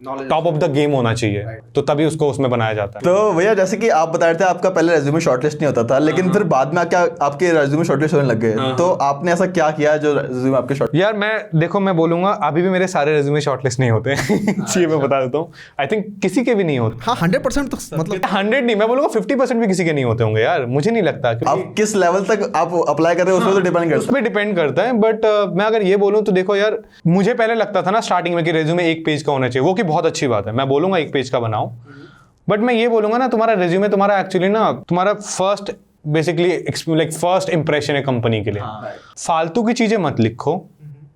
top of the game होना चाहिए, तो तभी उसको उसमें बनाया जाता है। तो भैया जैसे कि आप बता रहे थे आपका पहले रेज्यूमे शॉर्टलिस्ट नहीं होता था, लेकिन फिर बाद में क्या आपके रेज्यूमे शॉर्टलिस्ट होने लग गए, तो आपने ऐसा क्या किया जो रेज्यूमे आपके शॉर्ट? यार मैं बोलूंगा अभी भी मेरे सारे रेज्यूमे शॉर्टलिस्ट नहीं होते ये मैं बता देता हूँ। आई थिंक किसी के भी नहीं होते। हाँ 100% तो मतलब 100 नहीं, मैं बोलूंगा 50% भी किसी के नहीं होते होंगे यार, मुझे नहीं लगता। आप किस लेवल तक आप अप्लाई कर रहे हो उसमें तो डिपेंड करता है। उसमें डिपेंड करता है, बट मैं अगर ये बोलूँ तो देखो यार, मुझे पहले लगता था ना स्टार्टिंग में कि रेज्यूमे एक पेज का होना चाहिए, वो की बहुत अच्छी बात है, मैं बोलूंगा एक पेज का बनाओ। बट मैं ये बोलूंगा ना, तुम्हारा रेज्यूमे तुम्हारा एक्चुअली ना तुम्हारा first basically like first impression है कंपनी के लिए। फालतू की चीजें मत लिखो,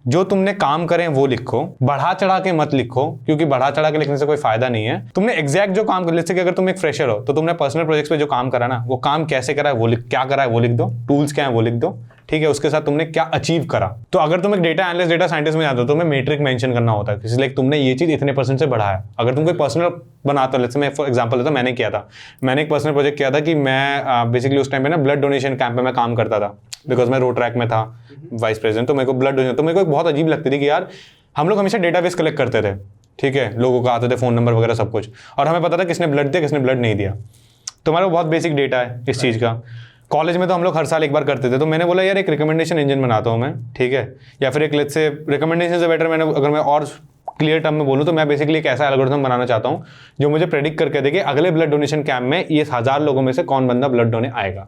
जो तुमने काम करे वो लिखो, बढ़ा चढ़ा के मत लिखो, क्योंकि बढ़ा चढ़ा के लिखने से कोई फायदा नहीं है। तुमने एग्जैक्ट जो काम कर, जैसे कि अगर तुम एक फ्रेशर हो तो तुमने पर्सनल प्रोजेक्ट्स पे जो काम करा ना, वो काम कैसे करा है वो क्या करा है वो लिख दो, टूल्स क्या है वो लिख दो। ठीक है, उसके साथ तुमने क्या अचीव करा। तो अगर तुम एक डेटा एनालिस्ट डेटा साइंटिस्ट में जाते हो तो तुम्हें मेट्रिक मेंशन करना होता है, इसलिए तुमने ये चीज इतने % से बढ़ाया। अगर तुम कोई पर्सनल बनाते हो, जैसे मैं फॉर एग्जांपल देता हूं, मैंने किया था, मैंने एक पर्सनल प्रोजेक्ट किया था कि मैं बेसिकली उस टाइम पे ना ब्लड डोनेशन कैंप में मैं काम करता था, बिकॉज मैं रोड ट्रैक में था वाइस प्रेसिडेंट। तो मेरे को ब्लड डोनेशन, तो मेरे को बहुत अजीब लगती थी कि यार हम लोग हमेशा डेटाबेस कलेक्ट करते थे, ठीक है, लोगों को आते थे फ़ोन नंबर वगैरह सब कुछ, और हमें पता था किसने ब्लड दिया किसने ब्लड नहीं दिया। तो हमारा बहुत बेसिक डेटा है इस चीज़ का। कॉलेज में तो हम लोग हर साल एक बार करते थे, तो मैंने बोला यार एक रिकमेंडेशन इंजन बनाता हूँ मैं, ठीक है, या फिर एक लेट्स से रिकमेंडेशन से बेटर मैंने अगर मैं और क्लियर टर्म में बोलूँ तो मैं बेसिकली एक ऐसा एल्गोरिथम बनाना चाहता हूँ जो मुझे प्रेडिक्ट करके दे कि अगले ब्लड डोनेशन कैंप में ये 1000 लोगों में से कौन बंदा ब्लड डोने आएगा।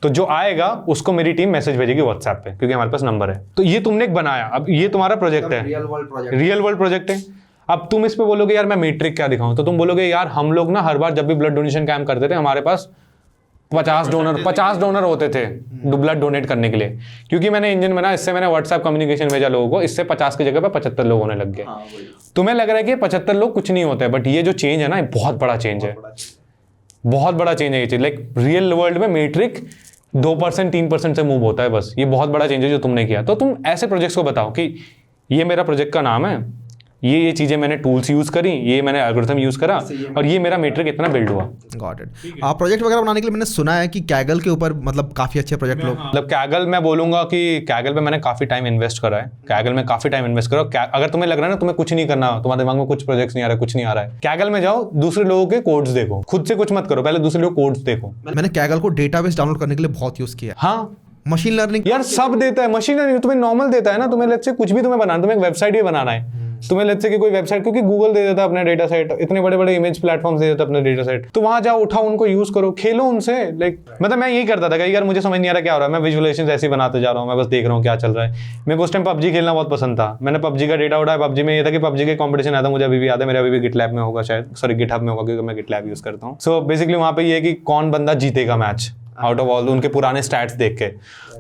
तो जो आएगा उसको मेरी टीम मैसेज भेजेगी व्हाट्सएप पे, क्योंकि हमारे पास नंबर है। तो ये तुमने एक बनाया, अब ये तुम्हारा प्रोजेक्ट है, रियल वर्ल्ड प्रोजेक्ट है। अब तुम इस पे बोलोगे यार मैं मीट्रिक क्या दिखाऊं, तो तुम बोलोगे यार हम लोग ना हर बार जब भी ब्लड डोनेशन कैंप करते थे हमारे पास 50 डोनर होते थे ब्लड डोनेट करने के लिए, क्योंकि मैंने इंजन बना, इससे मैंने व्हाट्सएप कम्युनिकेशन भेजा लोगों को, इससे 50 की जगह पे 75 लोग होने लग गए। तुम्हें लग रहा है कि 75 लोग कुछ नहीं होते, बट ये जो चेंज है ना, बहुत बड़ा चेंज है, बहुत बड़ा चेंज है ये चीज। लाइक रियल वर्ल्ड में मीट्रिक 2% 3% से मूव होता है बस, ये बहुत बड़ा चेंज है जो तुमने किया। तो तुम ऐसे प्रोजेक्ट्स को बताओ कि ये मेरा प्रोजेक्ट का नाम है, ये चीजें मैंने टूल्स यूज करी, ये मैंने एल्गोरिथम यूज करा, और ये मेरा मीट्रिक इतना बिल्ड हुआ। Got it. प्रोजेक्ट वगैरह बनाने के लिए मैंने सुना है कि कैगल के ऊपर मतलब काफी अच्छे प्रोजेक्ट लोग, मतलब कैगल मैं बोलूंगा कि कैगल पे मैंने काफी टाइम इन्वेस्ट करा है, कैगल में काफी टाइम इन्वेस्ट करा। अगर तुम्हें लग रहा है ना तुम्हें कुछ नहीं करना, तुम्हारे दिमाग में कुछ प्रोजेक्ट्स नहीं आ रहा, कुछ नहीं आ रहा है, कैगल में जाओ, दूसरे लोगों के कोड्स देखो, खुद से कुछ मत करो, पहले दूसरे लोग कोड्स देखो। मैंने कैगल को डेटाबेस डाउनलोड करने के लिए बहुत यूज किया। हाँ, मशीन लर्निंग यार सब देता है, मशीन लर्निंग तुम्हें नॉर्मल देता है ना, तुम्हें लेट्स से कुछ भी तुम्हें बनाना, तुम्हें एक वेबसाइट भी बनाना है, तुम्हें लेट्स से कि कोई वेबसाइट, क्योंकि गूगल दे देता है अपने डेटा सेट, इतने बड़े बड़े इमेज प्लेटफॉर्म्स दे देता है अपने डेटा सेट, तो वहां जाओ, उठाओ, उनको यूज करो, खेलो उनसे। लाइक मतलब मैं यही करता था कि यार मुझे समझ नहीं आ रहा क्या हो रहा है, मैं विजुअलाइजेशंस ऐसे बनाते जा रहा हूँ, मैं बस देख रहा हूँ क्या चल रहा है। मेरे को उस टाइम पबजी खेलना बहुत पसंद था, मैंने पबजी का डेटा उठाया, पबजी में ये था कि पबजी के कॉम्पिटिशन आया था, मुझे अभी भी याद है, मेरा अभी भी गिटलैब में होगा शायद, सॉरी गिटहब में होगा, क्योंकि मैं गिटलैब यूज करता हूँ। सो बेसिकली वहाँ पे ये है कि कौन बंदा जीतेगा मैच आउट ऑफ ऑल, उनके पुराने स्टैट्स देख के।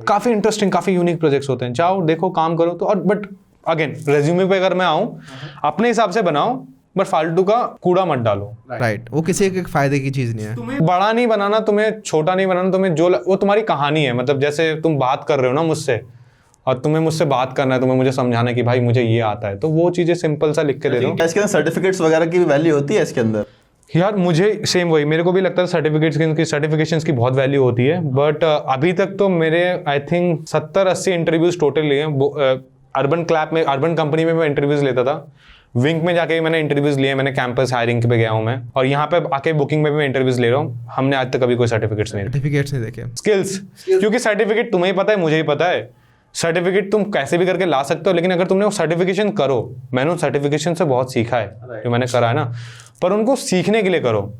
काफी इंटरेस्टिंग, काफी यूनिक प्रोजेक्ट्स होते हैं, जाओ देखो, काम करो। तो और बट अगेन रेज्यूमे पे अगर मैं आऊं, अपने हिसाब से बनाओ, बट फालतू का कूड़ा मत डालो। राइट, वो किसी के फायदे की चीज नहीं है। तुम्हें बड़ा नहीं बनाना, तुम्हें छोटा नहीं बनाना, तुम्हें जो वो तुम्हारी कहानी है, मतलब जैसे तुम बात कर रहे हो ना मुझसे, और तुम्हें मुझसे बात करना है, तुम्हें मुझे समझाना है कि भाई मुझे ये आता है, तो वो चीजें सिंपल सा लिख के दे दो। इसके अंदर सर्टिफिकेट्स वगैरह की वैल्यू होती है इसके अंदर? यार मुझे सेम वही, मेरे को भी लगता है सर्टिफिकेशंस की बहुत वैल्यू होती है, बट अभी तक तो मेरे आई थिंक 70-80 इंटरव्यूज टोटल लिए हैं। अर्बन क्लैप में, अर्बन कंपनी में मैं इंटरव्यूज लेता था, विंक में जाके मैंने इंटरव्यूज लिए, मैंने कैंपस हायरिंग पे गया हूँ मैं, और यहाँ पे आके बुकिंग में भी मैं इंटरव्यूज ले रहा हूँ। हमने आज तक कभी कोई सर्टिफिकेट्स नहीं देखे। स्किल्स, क्योंकि सर्टिफिकेट तुम्हें ही पता है, मुझे ही पता है, सर्टिफिकेट तुम कैसे भी करके ला सकते हो, लेकिन अगर तुमने वो सर्टिफिकेशन करो, मैंने उस सर्टिफिकेशन से बहुत सीखा है जो मैंने करा है ना, पर उनको सीखने के लिए करो,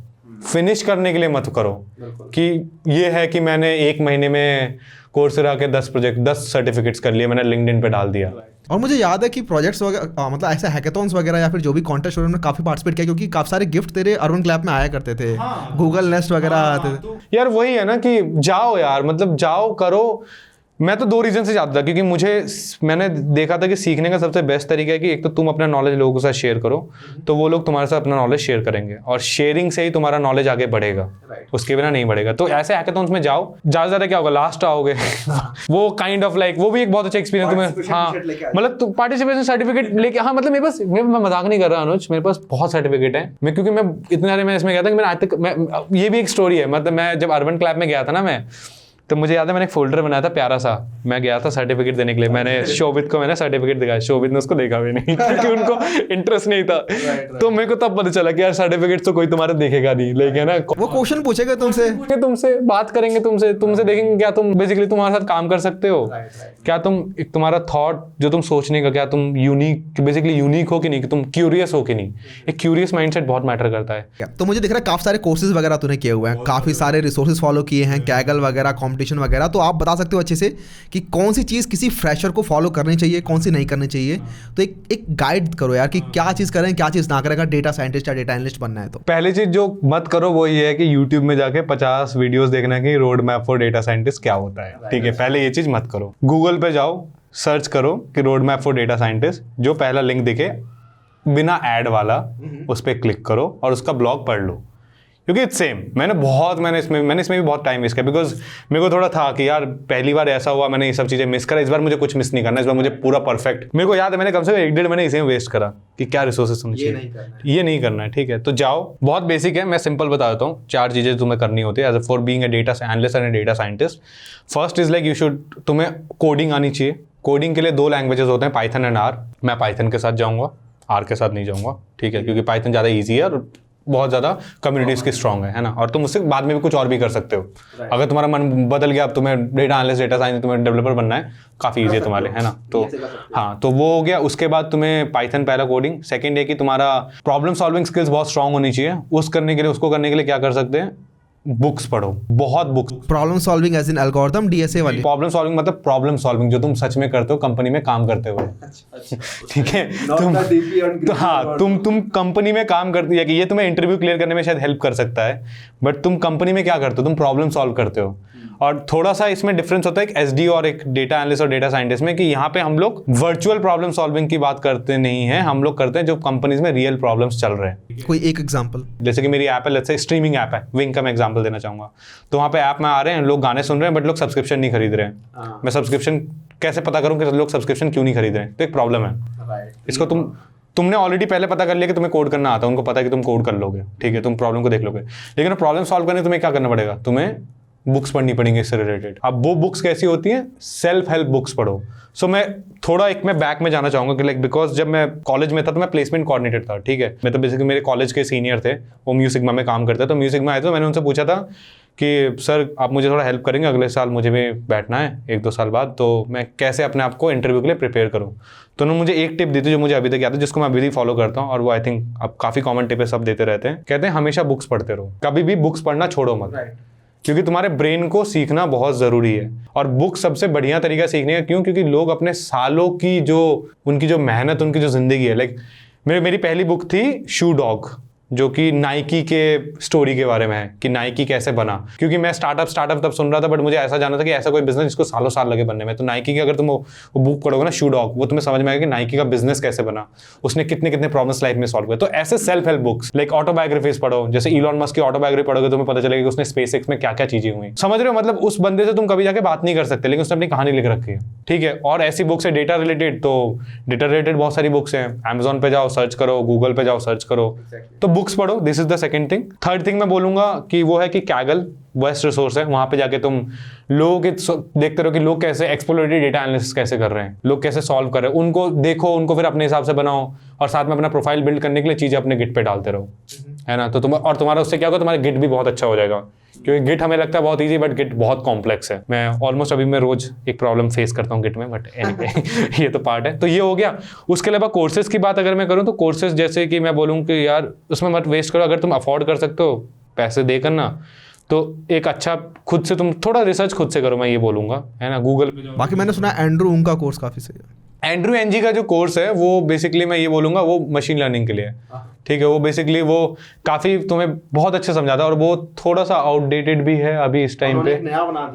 फिनिश करने के लिए मत करो कि ये है कि मैंने 1 महीने में कोर्सेरा के 10 सर्टिफिकेट्स कर लिए, मैंने लिंक्डइन पे डाल दिया। और मुझे याद है कि प्रोजेक्ट्स वगैरह मतलब ऐसे हैकेथॉन्स वगैरह या फिर जो भी कॉन्टेस्ट में काफी पार्टिसिपेट किया, क्योंकि काफी सारे गिफ्ट तेरे अर्बन क्लैप में आया करते थे, गूगल नेस्ट वगैरह आते थे। यार वही है ना कि जाओ यार, मतलब जाओ करो। मैं तो 2 रीजन से जाता था, क्योंकि मैंने देखा था कि सीखने का सबसे बेस्ट तरीका है कि एक तो तुम अपना नॉलेज लोगों के साथ शेयर करो, तो वो लोग तुम्हारे साथ अपना नॉलेज शेयर करेंगे, और शेयरिंग से ही तुम्हारा नॉलेज आगे बढ़ेगा, उसके बिना नहीं बढ़ेगा। तो ऐसे हैकेथॉन्स में जाओ, ज्यादा क्या होगा, लास्ट आओगे वो काइंड ऑफ लाइक, वो भी एक बहुत अच्छा एक्सपीरियंस तुम्हें। हाँ, मतलब पार्टिसिपेशन सर्टिफिकेट लेके, हाँ मतलब मेरे पास, मैं मजाक नहीं कर रहा अनुज, मेरे पास बहुत सर्टिफिकेट है। मैं क्योंकि मैं इतने सारे मैं इसमें गया था कि मैंने आज तक, ये भी एक स्टोरी है, मतलब मैं जब अर्बन क्लैप में गया था ना, मैं तो मुझे याद है मैंने एक फोल्डर बनाया था प्यारा सा, मैं गया था सर्टिफिकेट देने के लिए, मैंने शोभित को मैंने सर्टिफिकेट दिखाया, शोभित ने उसको देखा भी नहीं क्योंकि उनको इंटरेस्ट नहीं था। तो मेरे को तब पता चला कि यार सर्टिफिकेट तो कोई तुम्हारा देखेगा नहीं, लेकिन ना वो क्वेश्चन पूछेगा तुमसे बात करेंगे, तुमसे देखेंगे क्या तुम बेसिकली तुम्हारे साथ काम कर सकते हो, क्या तुम तुम्हारा थॉट जो तुम सोचने का, क्या तुम बेसिकली यूनिक हो कि नहीं, कि तुम क्यूरियस हो कि नहीं। एक क्यूरियस माइंडसेट बहुत मैटर करता है। तो मुझे दिख रहा है काफी सारे कोर्सेज वगैरह तूने किए हुए हैं, काफी सारे रिसोर्सेज फॉलो किए हैं, कैगल वगैरह, कंपटीशन वगैरह, तो आप बता सकते हो अच्छे से कि कौन सी चीज किसी फ्रेशर को फॉलो करनी चाहिए, कौन सी नहीं करनी चाहिए। तो एक गाइड करो यार कि क्या चीज करें, क्या चीज ना करें, अगर डेटा साइंटिस्ट या डेटा एनालिस्ट बनना है तो। पहली चीज जो मत करो वो ये है कि यूट्यूब में जाके 50 वीडियोस देखना कि road map for data scientist क्या होता है, ठीक है, पहले ये चीज मत करो। गूगल पे जाओ, सर्च करो कि road map for data scientist, जो पहला लिंक दिखे बिना एड वाला, उस पर क्लिक करो और उसका ब्लॉग पढ़ लो, क्योंकि इट्स सेम। मैंने इसमें भी बहुत टाइम वेस्ट किया, बिकॉज मेरे को थोड़ा था कि यार पहली बार ऐसा हुआ, मैंने ये सब चीज़ें मिस करा, इस बार मुझे कुछ मिस नहीं करना, इस बार मुझे पूरा परफेक्ट। मेरे को याद है मैंने कम से कम 1-1.5 महीने इसी में वेस्ट करा कि क्या रिसोर्सेज होने चाहिए, ये नहीं करना है, ठीक है। तो जाओ, बहुत बेसिक है, मैं सिंपल बता देता हूँ, 4 चीज़ें तुम्हें करनी होती है as for being a data analyst and data scientist. First is like तुम्हें कोडिंग आनी चाहिए। कोडिंग के लिए 2 लैंग्वेजेस होते हैं, पाइथन एंड आर। मैं पाइथन के साथ जाऊँगा, आर के साथ नहीं जाऊँगा, ठीक है, क्योंकि पाइथन ज़्यादा ईजी है और बहुत ज़्यादा कम्युनिटीज़ की स्ट्रॉन्ग है ना, और तुम उससे बाद में भी कुछ और भी कर सकते हो। अगर तुम्हारा मन बदल गया, अब तुम्हें डेटा एनालिस्ट, डेटा साइंस, तुम्हें डेवलपर बनना है, काफ़ी ईजी है तुम्हारे लिए, है ना। तो हाँ, तो वो हो गया। उसके बाद तुम्हें पाइथन पहला कोडिंग, सेकंड है कि तुम्हारा प्रॉब्लम सॉल्विंग स्किल्स बहुत स्ट्रांग होनी चाहिए। उसको करने के लिए क्या कर सकते हैं, बुक्स पढ़ो, बहुत books. Problem solving as in algorithm, DSA वाली। प्रॉब्लम सॉल्विंग मतलब प्रॉब्लम सॉल्विंग जो तुम सच में करते हो कंपनी में काम करते हुए, ठीक है। तुम कंपनी में काम करती है कि ये तुम्हें इंटरव्यू क्लियर करने में शायद हेल्प कर सकता है, बट तुम कंपनी में क्या करते हो, तुम प्रॉब्लम सॉल्व करते हो। और थोड़ा सा इसमें डिफरेंस होता है एक एसडी और एक डेटा एनालिस्ट और डेटा साइंटिस्ट में, कि यहाँ पे हम लोग वर्चुअल प्रॉब्लम सॉल्विंग की बात करते नहीं है, हम लोग करते हैं जो कंपनीज में रियल प्रॉब्लम्स चल रहे हैं। कोई एक एग्जांपल? जैसे कि मेरी ऐप है, लेट्स से स्ट्रीमिंग ऐप है, विंग का मैं एग्जांपल देना चाहूंगा। तो वहाँ पे ऐप में आ रहे हैं लोग, गाने सुन रहे हैं, बट लोग सब्सक्रिप्शन नहीं खरीद रहे हैं। मैं सब्सक्रिप्शन कैसे पता करूँ कि लोग सब्सक्रिप्शन क्यों नहीं खरीद रहे हैं? तो एक प्रॉब्लम है। इसको तुमने ऑलरेडी पहले पता कर लिया कि तुम्हें कोड करना आता है, उनको पता है कि तुम कोड कर लोगे, ठीक है, तुम प्रॉब्लम को देख लोगे, लेकिन प्रॉब्लम सॉल्व करने तुम्हें क्या करना पड़ेगा, तुम्हें बुक्स पढ़नी पड़ेंगी इससे रिलेटेड। अब वो बुक्स कैसी होती हैं, सेल्फ हेल्प बुक्स पढ़ो। सो मैं थोड़ा मैं बैक में जाना चाहूंगा कि लाइक बिकॉज जब मैं कॉलेज में था तो मैं प्लेसमेंट कोऑर्डिनेटर था, ठीक है। मैं तो बेसिकली मेरे कॉलेज के सीनियर थे, वो म्यूसिग्मा में काम करते, तो म्यूसिग्मा आए तो मैंने उनसे पूछा था कि सर आप मुझे थोड़ा हेल्प करेंगे, अगले साल मुझे भी बैठना है 1-2 साल बाद, तो मैं कैसे अपने आप को इंटरव्यू के लिए प्रिपेयर करूँ। तो उन्होंने मुझे एक टिप दी थी जो मुझे अभी तक याद है, जिसको मैं अभी भी फॉलो करता हूँ, और वो आई थिंक अब काफ़ी कॉमन टिप है, सब देते रहते हैं। कहते हैं हमेशा बुक्स पढ़ते रहो, कभी भी बुक्स पढ़ना छोड़ो मत, क्योंकि तुम्हारे ब्रेन को सीखना बहुत ज़रूरी है। और बुक सबसे बढ़िया तरीका सीखने का, क्यों? क्योंकि लोग अपने सालों की उनकी जो मेहनत, उनकी जो ज़िंदगी है, लाइक मेरी पहली बुक थी शू डॉग, जो कि नाइकी के स्टोरी के बारे में है कि नाइकी कैसे बना, क्योंकि मैं स्टार्टअप तब सुन रहा था, बट मुझे ऐसा जानना था कि ऐसा कोई बिजनेस जिसको सालों साल लगे बनने में। तो नाइकी की अगर तुम वो बुक पढ़ोगे ना, शू डॉग, वो तुम्हें समझ में आएगा कि नाइकी का बिजनेस कैसे बना, उसने कितने प्रॉब्लम्स लाइफ में सॉल्व किए। तो ऐसे self help books, like autobiographies पढ़ो, जैसे इलॉन मस्क की ऑटोबायोग्राफी पढ़ोगे तुम्हें पता चलेगा कि उसने स्पेसएक्स में क्या क्या चीजें हुई। समझ रहे हो, मतलब उस बंदे से तुम कभी जाके बात नहीं कर सकते, लेकिन उसने अपनी कहानी लिख रखी है, ठीक है। और ऐसी बुक्स है डेटा रिलेटेड, तो डेटा रिलेटेड बहुत सारी बुक्स हैं, Amazon पे जाओ सर्च करो, गूगल पे जाओ सर्च करो, तो बुक्स पढ़ो। This is the second thing. Third thing मैं बोलूंगा कि वो है कि कैगल बेस्ट रिसोर्स है, वहां पे जाके तुम लोगों के देखते रहो कि लोग कैसे एक्सप्लोरेटरी डेटा एनालिसिस कैसे कर रहे हैं, लोग कैसे सॉल्व कर रहे हैं, उनको देखो, उनको फिर अपने हिसाब से बनाओ, और साथ में अपना प्रोफाइल बिल्ड करने के लिए चीजें अपने गिट पे डालते रहो, है ना। तो तुम्हारा उससे क्या होगा, तुम्हारा गिट भी बहुत अच्छा हो जाएगा, क्योंकि गिट हमें लगता है बहुत ईजी, बट गिट बहुत कॉम्प्लेक्स है। मैं ऑलमोस्ट अभी मैं रोज एक प्रॉब्लम फेस करता हूँ गिट में, बट एनीवे ये तो पार्ट है। तो ये हो गया। उसके अलावा कोर्सेज की बात अगर मैं करूँ तो कोर्सेज जैसे कि मैं बोलूँ कि यार उसमें मत वेस्ट करो, अगर तुम अफोर्ड कर सकते हो पैसे दे करना, तो एक अच्छा खुद से तुम थोड़ा रिसर्च खुद से करो, मैं ये बोलूंगा, है ना। गूगल पे बाकी मैंने सुना एंड्रू उंग का कोर्स काफी सही है। एंड्रू एनजी का जो कोर्स है वो बेसिकली मैं ये बोलूंगा वो मशीन लर्निंग के लिए है, ठीक है। वो बेसिकली वो काफ़ी तुम्हें बहुत अच्छे समझाता है, और वो थोड़ा सा आउटडेटेड भी है अभी इस टाइम पे।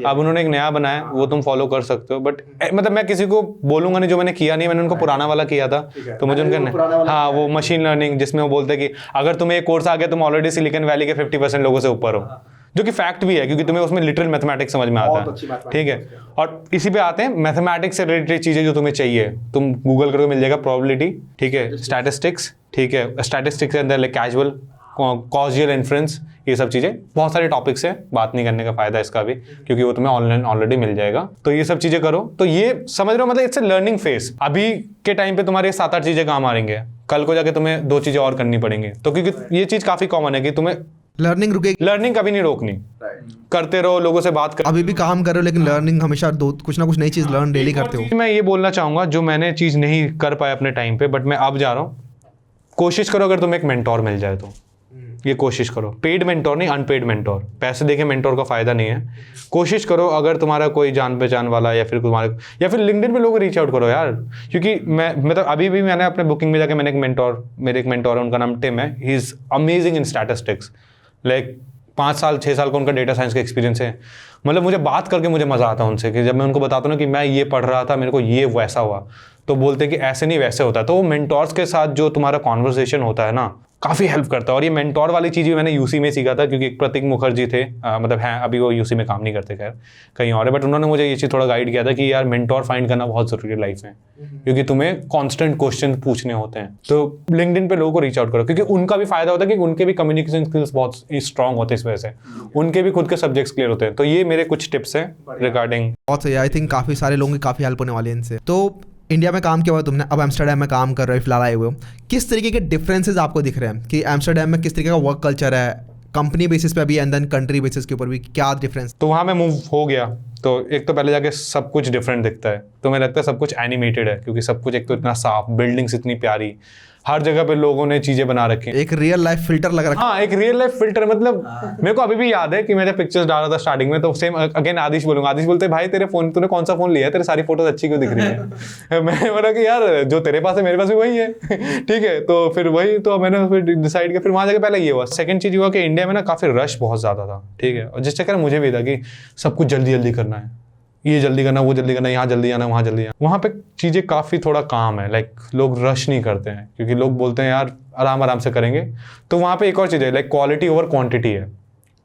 अब उन्होंने एक नया बनाया, वो तुम फॉलो कर सकते हो, बट मतलब मैं किसी को बोलूंगा नहीं जो मैंने किया नहीं, मैंने उनको पुराना वाला किया था, तो मुझे उनका हाँ वो मशीन लर्निंग, जिसमें वो बोलते हैं कि अगर तुम्हें एक कोर्स आ गया तुम ऑलरेडी सिलिकॉन वैली के 50% लोगों से ऊपर हो, जो कि फैक्ट भी है, क्योंकि तुम्हें उसमें लिटरल मैथमेटिक्स समझ में आता है, ठीक है। और इसी पे आते हैं मैथमेटिक्स से रिलेटेड चीजें जो तुम्हें चाहिए, तुम गूगल करोगे मिल जाएगा, प्रोबेबिलिटी, ठीक है, स्टैटिस्टिक्स, ठीक है, स्टैटिस्टिक्स के अंदर कैजुअल, कॉजियल इन्फ्रेंस, ये सब चीजें, बहुत सारे टॉपिक्स हैं, बात नहीं करने का फायदा इसका भी, क्योंकि वो तुम्हें ऑनलाइन ऑलरेडी मिल जाएगा। तो ये सब चीजें करो, तो ये समझ रहे हो, मतलब इट्स ए लर्निंग फेज। अभी के टाइम पे तुम्हारे 7-8 चीजें काम आ रही हैं, कल को जाके तुम्हें 2 चीजें और करनी पड़ेंगी, तो क्योंकि ये चीज काफी कॉमन है कि तुम्हें लर्निंग रुकेगी, लर्निंग कभी नहीं रोकनी, करते रहो, लोगों से बात करो। अभी भी काम कर रहे हो, लेकिन लर्निंग हमेशा कुछ ना कुछ नई चीज लर्न डेली करते हो। मैं ये बोलना चाहूंगा जो मैंने चीज नहीं कर पाया अपने टाइम पे, बट मैं अब जा रहा हूँ, कोशिश करो अगर तुम्हें एक मेंटोर मिल जाए तो ये कोशिश करो, पेड मेंटोर नहीं, अनपेड मेंटोर। पैसे देके मेंटोर का फायदा नहीं है। कोशिश करो अगर तुम्हारा कोई जान पहचान वाला या फिर लिंक्डइन पे लोगों रीच आउट करो यार, क्योंकि मैं मतलब अभी भी मैंने अपने बुकिंग में जाके मेरे एक मेंटोर है, उनका नाम टिम है, he is amazing in statistics, like 5-6 साल का उनका डेटा साइंस का एक्सपीरियंस है। मतलब मुझे बात करके मुझे मजा आता है उनसे, कि जब मैं उनको बताता हूँ ना कि मैं ये पढ़ रहा था, मेरे को ये वैसा हुआ, तो बोलते हैं कि ऐसे नहीं वैसे होता है। तो वो मेंटोर्स के साथ जो तुम्हारा कॉन्वर्सेशन होता है ना, काफ़ी हेल्प करता है। और ये मेंटोर वाली चीज़ भी मैंने यूसी में सीखा था, क्योंकि एक प्रतीक मुखर्जी थे, मतलब हैं अभी वो यूसी में काम नहीं करते, खैर कहीं और है, बट उन्होंने मुझे ये चीज़ थोड़ा गाइड किया था कि यार मेंटोर फाइंड करना बहुत ज़रूरी है लाइफ में, क्योंकि तुम्हें कांस्टेंट क्वेश्चन पूछने होते हैं। तो लिंक्डइन पे लोगों को रीच आउट करो, क्योंकि उनका भी फायदा होता है कि उनके भी कम्युनिकेशन स्किल्स बहुत स्ट्रांग होते हैं, इस वजह से उनके भी खुद के सब्जेक्ट्स क्लियर होते हैं। तो ये मेरे कुछ टिप्स हैं रिगार्डिंग। बहुत सही, आई थिंक काफी सारे लोगों की काफी हेल्प होने वाली है इनसे। तो इंडिया में काम किया हुआ तुमने, अब एम्स्टर्डम में काम कर रहे हो, फिलहाल आए हुए हो, किस तरीके के डिफरेंसेस आपको दिख रहे हैं कि एम्स्टर्डम में किस तरीके का वर्क कल्चर है, कंपनी बेसिस पे भी एंड देन कंट्री बेसिस के ऊपर भी क्या डिफरेंस? तो वहाँ मैं मूव हो गया तो एक तो पहले जाके सब कुछ डिफरेंट दिखता है, तो मुझे लगता है सब कुछ एनिमेटेड है क्योंकि सब कुछ एक तो इतना साफ, बिल्डिंग्स इतनी प्यारी, हर जगह पे लोगों ने चीजें बना रखी हैं। एक रियल लाइफ फिल्टर लग रहा है। हाँ, एक रियल लाइफ फिल्टर, मतलब मेरे को अभी भी याद है कि मैंने पिक्चर्स डाला था स्टार्टिंग में, तो सेम अगेन आदिश बोलूंगा, आदिश बोलते भाई तेरे फोन, तूने कौन सा फोन लिया है, तेरे सारी फोटोज अच्छी क्यों दिख रही है? मैंने बोला कि यार जो तेरे पास है मेरे पास भी वही है। ठीक है, तो फिर वही, तो मैंने फिर डिसाइड किया, फिर वहां जाकर पहले ये हुआ। सेकंड चीज हुआ कि इंडिया में ना काफी रश बहुत ज्यादा था, ठीक है, और जिस चक्कर मुझे भी था कि सब कुछ जल्दी जल्दी करना है, ये जल्दी करना, वो जल्दी करना, यहाँ जल्दी आना, वहाँ जल्दी आना। वहाँ पे चीज़ें काफ़ी थोड़ा काम है, लाइक लोग रश नहीं करते हैं क्योंकि लोग बोलते हैं यार आराम आराम से करेंगे। तो वहाँ पे एक और चीज़ है, लाइक क्वालिटी ओवर क्वांटिटी है।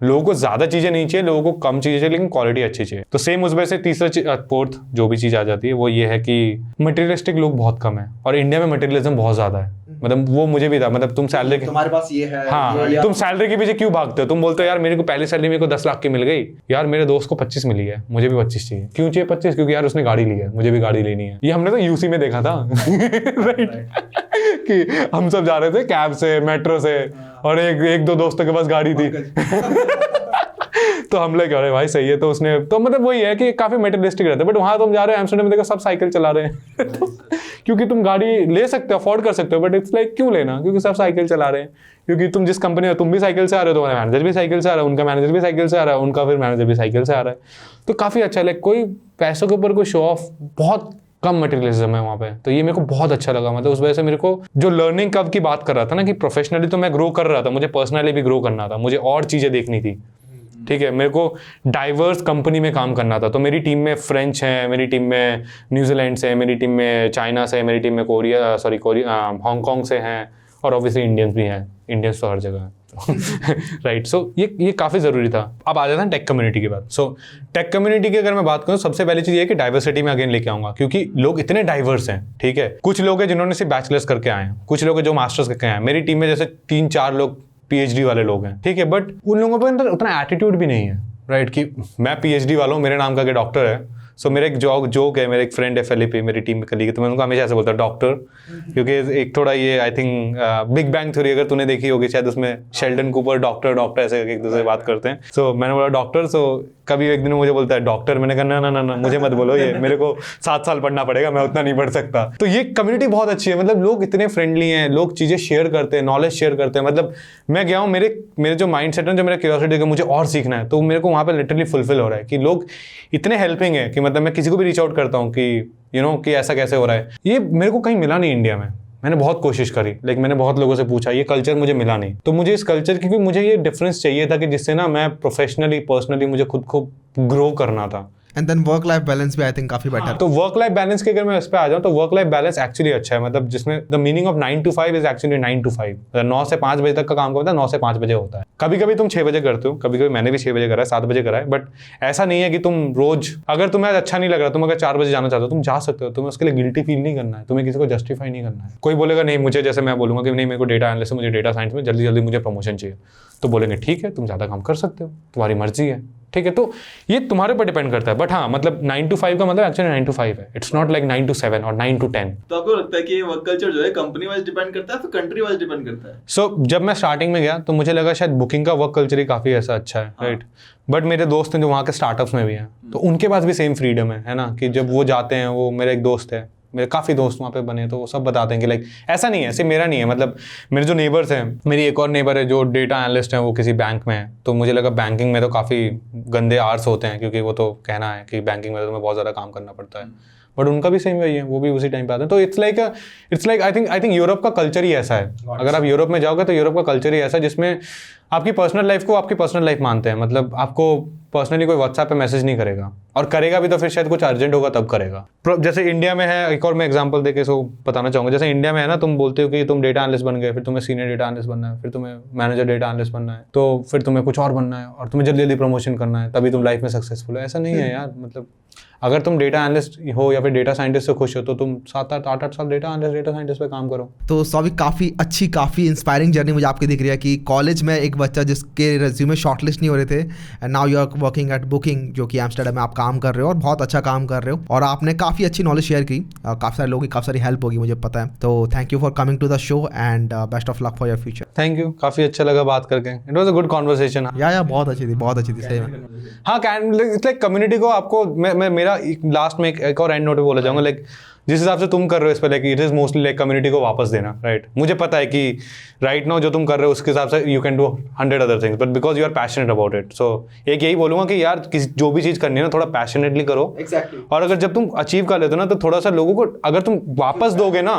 लोगों को ज़्यादा चीज़ें नहीं चाहिए, लोगों को कम चीज़ें चाहिए, लेकिन क्वालिटी अच्छी चाहिए। तो सेम उस वजह से तीसरा फोर्थ जो भी चीज़ आ जाती है वो ये है कि मटेरियलिस्टिक लोग बहुत कम है और इंडिया में मटेरियलिज्म बहुत ज़्यादा है। मतलब वो मुझे भी था, मतलब तुम सैलरी के, तुम्हारे पास ये है, हाँ, तुम सैलरी के पीछे क्यों भागते हो? तुम बोलते हो यार मेरे को पहली सैलरी मेरे को 10 लाख की मिल गई, यार मेरे दोस्त को 25 मिली है, मुझे भी 25 चाहिए। क्यों चाहिए 25? क्योंकि यार उसने गाड़ी ली है, मुझे भी गाड़ी लेनी है। ये हमने तो यूसी में देखा था राइट कि हम सब जा रहे थे कैब से, मेट्रो से, और एक दो दोस्तों के पास गाड़ी थी तो हम लोग अरे भाई सही है, तो उसने तो मतलब वही है कि काफी मेटेरियलिस्टिक रहता है। बट वहां तुम जा रहे हो एम्स्टर्डम में, देखो सब साइकिल चला रहे हैं तो, क्योंकि तुम गाड़ी ले सकते हो, अफोर्ड कर सकते हो, बट इट्स लाइक क्यों लेना? क्योंकि सब साइकिल चला रहे हैं। क्योंकि तुम जिस कंपनी में, तुम भी साइकिल से आ रहे हो, तुम्हारा मैनेजर भी साइकिल से आ रहा है, उनका मैनेजर भी साइकिल से आ रहा है, उनका फिर मैनेजर भी साइकिल से आ रहा है। तो काफी अच्छा, लाइक कोई पैसों के ऊपर कोई शो ऑफ, बहुत कम मटेरियलिज्म है वहाँ पे। तो ये मेरे को बहुत अच्छा लगा। मतलब उस वजह से मेरे को जो लर्निंग कब की बात कर रहा था ना, कि प्रोफेशनली तो मैं ग्रो कर रहा था, मुझे पर्सनली भी ग्रो करना था, मुझे और चीजें देखनी थी। ठीक है, मेरे को डाइवर्स कंपनी में काम करना था। तो मेरी टीम में फ्रेंच है, मेरी टीम में न्यूजीलैंड से, मेरी टीम में चाइना से, मेरी टीम में कोरिया हांगकॉन्ग से हैं, और ऑब्वियसली इंडियंस भी हैं। इंडियंस तो हर जगह है राइट। सो ये काफ़ी ज़रूरी था। अब आ जाता है टेक कम्युनिटी की बात। सो टेक कम्युनिटी की अगर मैं बात करूँ, सबसे पहली चीज़ ये है कि डाइवर्सिटी में अगेन लेके आऊँगा, क्योंकि लोग इतने डाइवर्स हैं। ठीक है, कुछ लोग हैं जिन्होंने सिर्फ बैचलर्स करके आए हैं, कुछ लोग हैं जो मास्टर्स करके आए हैं। मेरी टीम में जैसे 3-4 लोग पीएचडी वाले लोग हैं। ठीक है, बट उन लोगों के अंदर उतना एटीट्यूड भी नहीं है, राइट, कि मैं पीएचडी वाला हूँ, मेरे नाम का डॉक्टर है। सो मेरा एक जोक है, मेरे एक फ्रेंड है फेलिपे, मेरी टीम में कलीग है, तो मैं उनको हमेशा ऐसे बोलता हूँ डॉक्टर, क्योंकि एक थोड़ा ये I think big bang theory अगर तूने देखी होगी शायद, उसमें शेल्डन कूपर डॉक्टर ऐसे एक दूसरे से बात करते हैं। सो मैंने बोला डॉक्टर। सो कभी एक दिन मुझे बोलता है डॉक्टर, मैंने कहा ना मुझे मत बोलो, ये मेरे को 7 साल पढ़ना पड़ेगा, मैं उतना नहीं पढ़ सकता। तो ये कम्युनिटी बहुत अच्छी है, मतलब लोग इतने फ्रेंडली हैं, लोग चीज़ें शेयर करते हैं, नॉलेज शेयर करते हैं। मतलब मैं गया हूँ, मेरे जो माइंड सेट है, जो मेरा क्यूरियोसिटी है, मुझे और सीखना है, तो मेरे को वहाँ पे लिटरली फुलफिल हो रहा है कि लोग इतने हेल्पिंग है कि मतलब मैं किसी को भी रीच आउट करता हूँ कि कि ऐसा कैसे हो रहा है। ये मेरे को कहीं मिला नहीं इंडिया में। मैंने बहुत कोशिश करी, लेकिन मैंने बहुत लोगों से पूछा, ये कल्चर मुझे मिला नहीं। तो मुझे इस कल्चर की, क्योंकि मुझे ये डिफरेंस चाहिए था कि जिससे ना मैं प्रोफेशनली, पर्सनली मुझे खुद को ग्रो करना था। And then work life balance भी आई थिंक काफी बेटर। तो वर्क लाइफ बैलेंस के अगर मैं इस पे आ जाऊँ, तो वर्क लाइफ बैलेंस एक्चुअली अच्छा है। मतलब जिसमें the meaning of 9 to 5 is actually 9 to 5। 9 से 5 बजे तक का काम करता है, 9 से 5 बजे होता है। कभी कभी तुम 6 बजे करते हो, कभी कभी मैंने भी 6 बजे करा है, 7 बजे करा है, बट ऐसा नहीं है कि तुम रोज, अगर तुम्हें अच्छा नहीं लग रहा, तुम अगर 4 बजे जाना चाहते हो, तुम जा सकते हो। तुम्हें उसके लिए गिल्टी फील नहीं करना है, तुम्हें किसी को जस्टिफाई नहीं करना है। कोई बोलेगा नहीं मुझे, जैसे मैं बोलूंगा कि नहीं मेरे को डेटा एनालिस्ट, मुझे डेटा साइंस में जल्दी मुझे प्रमोशन चाहिए, तो बोलेंगे ठीक है तुम ज़्यादा काम कर सकते हो, तुम्हारी मर्जी है। ठीक है, तो ये तुम्हारे पर डिपेंड करता है। बट हाँ, मतलब 9 to 5 का मतलब एक्चुअली 9 to 5 है, इट्स नॉट लाइक 9 to 7 और 9 to 10। तो आपको लगता है कि ये वर्क कल्चर जो है कंपनी वाइज डिपेंड करता है, तो कंट्री वाइज डिपेंड करता है? सो जब मैं स्टार्टिंग में गया तो मुझे लगा शायद बुकिंग का वर्क कल्चर ही काफ़ी ऐसा अच्छा है, राइट। बट मेरे दोस्त हैं जो वहाँ के स्टार्टअप्स में भी हैं, तो उनके पास भी सेम फ्रीडम है ना, कि जब वो जाते हैं, वो मेरा एक दोस्त है, मेरे काफ़ी दोस्त वहाँ पे बने, तो वो सब बताते हैं कि लाइक ऐसा नहीं है, सिर्फ मेरा नहीं है। मतलब मेरे जो नेबर्स हैं, मेरी एक और नेबर है जो डेटा एनालिस्ट है, वो किसी बैंक में है, तो मुझे लगा बैंकिंग में तो काफ़ी गंदे आवर्स होते हैं, क्योंकि वो तो कहना है कि बैंकिंग में तो तुम्हें बहुत ज़्यादा काम करना पड़ता है, बट उनका भी सेम वही है, वो भी उसी टाइम पे आते हैं। तो it's like I think Europe का कल्चर ही ऐसा है। अगर आप यूरोप में जाओगे तो यूरोप का कल्चर ही ऐसा है जिसमें आपकी पर्सनल लाइफ को आपकी पर्सनल लाइफ मानते हैं। मतलब आपको पर्सनली कोई व्हाट्सएप पे मैसेज नहीं करेगा, और करेगा भी तो फिर शायद कुछ अर्जेंट होगा तब करेगा। जैसे इंडिया में है, एक और मैं एग्जांपल देके इसको बताना चाहूँगा। जैसे इंडिया में है ना, तुम बोलते हो कि तुम डेटा एनालिस्ट बन गए, फिर तुम्हें सीनियर डेटा एनालिस्ट बनना है, फिर तुम्हें मैनेजर डेटा एनालिस्ट बनना है, तो फिर तुम्हें कुछ और बनना है, और तुम्हें जल्दी जल्दी प्रमोशन करना है, तभी तुम लाइफ में सक्सेसफुल हो। ऐसा नहीं है यार। मतलब अगर तुम डेटा एनालिस्ट हो या फिर डेटा साइंटिस्ट से खुश हो तो तुम 7-8 साल डेटा एनालिस्ट डेटा साइंटिस्ट पे काम करो। तो सौविक काफ़ी अच्छी काफ़ी इंस्पायरिंग जर्नी मुझे आपकी दिख रही है कि कॉलेज में एक बच्चा जिसके रिज्यूमे शॉर्टलिस्ट नहीं हो रहे थे and now you are working at Booking, जो कि एम्स्टर्डम में आप काम कर रहे हो और बहुत अच्छा काम कर रहे हो, और आपने काफ़ी अच्छी नॉलेज शेयर की, काफ़ी सारे लोगों की काफ़ी सारी हेल्प होगी मुझे पता है। तो thank you for coming to the show and best of luck for your future. Thank you, काफ़ी अच्छा लगा बात करके, it was a good conversation. या बहुत अच्छी थी सही में। हाँ लाइक कम्युनिटी को आपको मैं मेरा लास्ट में एक और एंड नोट पे बोला जाऊंगा, लाइक जिस हिसाब से तुम कर रहे हो इस पर, like it is mostly like community को वापस देना, राइट? मुझे पता है कि राइट नाउ जो तुम कर रहे हो उसके हिसाब से you can do 100 other things, but because you are passionate about it. So एक यही बोलूंगा कि यार जो भी चीज़ करनी है ना थोड़ा पैशनेटली करो। और अगर जब तुम अचीव कर लेते हो ना तो थोड़ा सा लोगों को अगर तुम वापस दोगे ना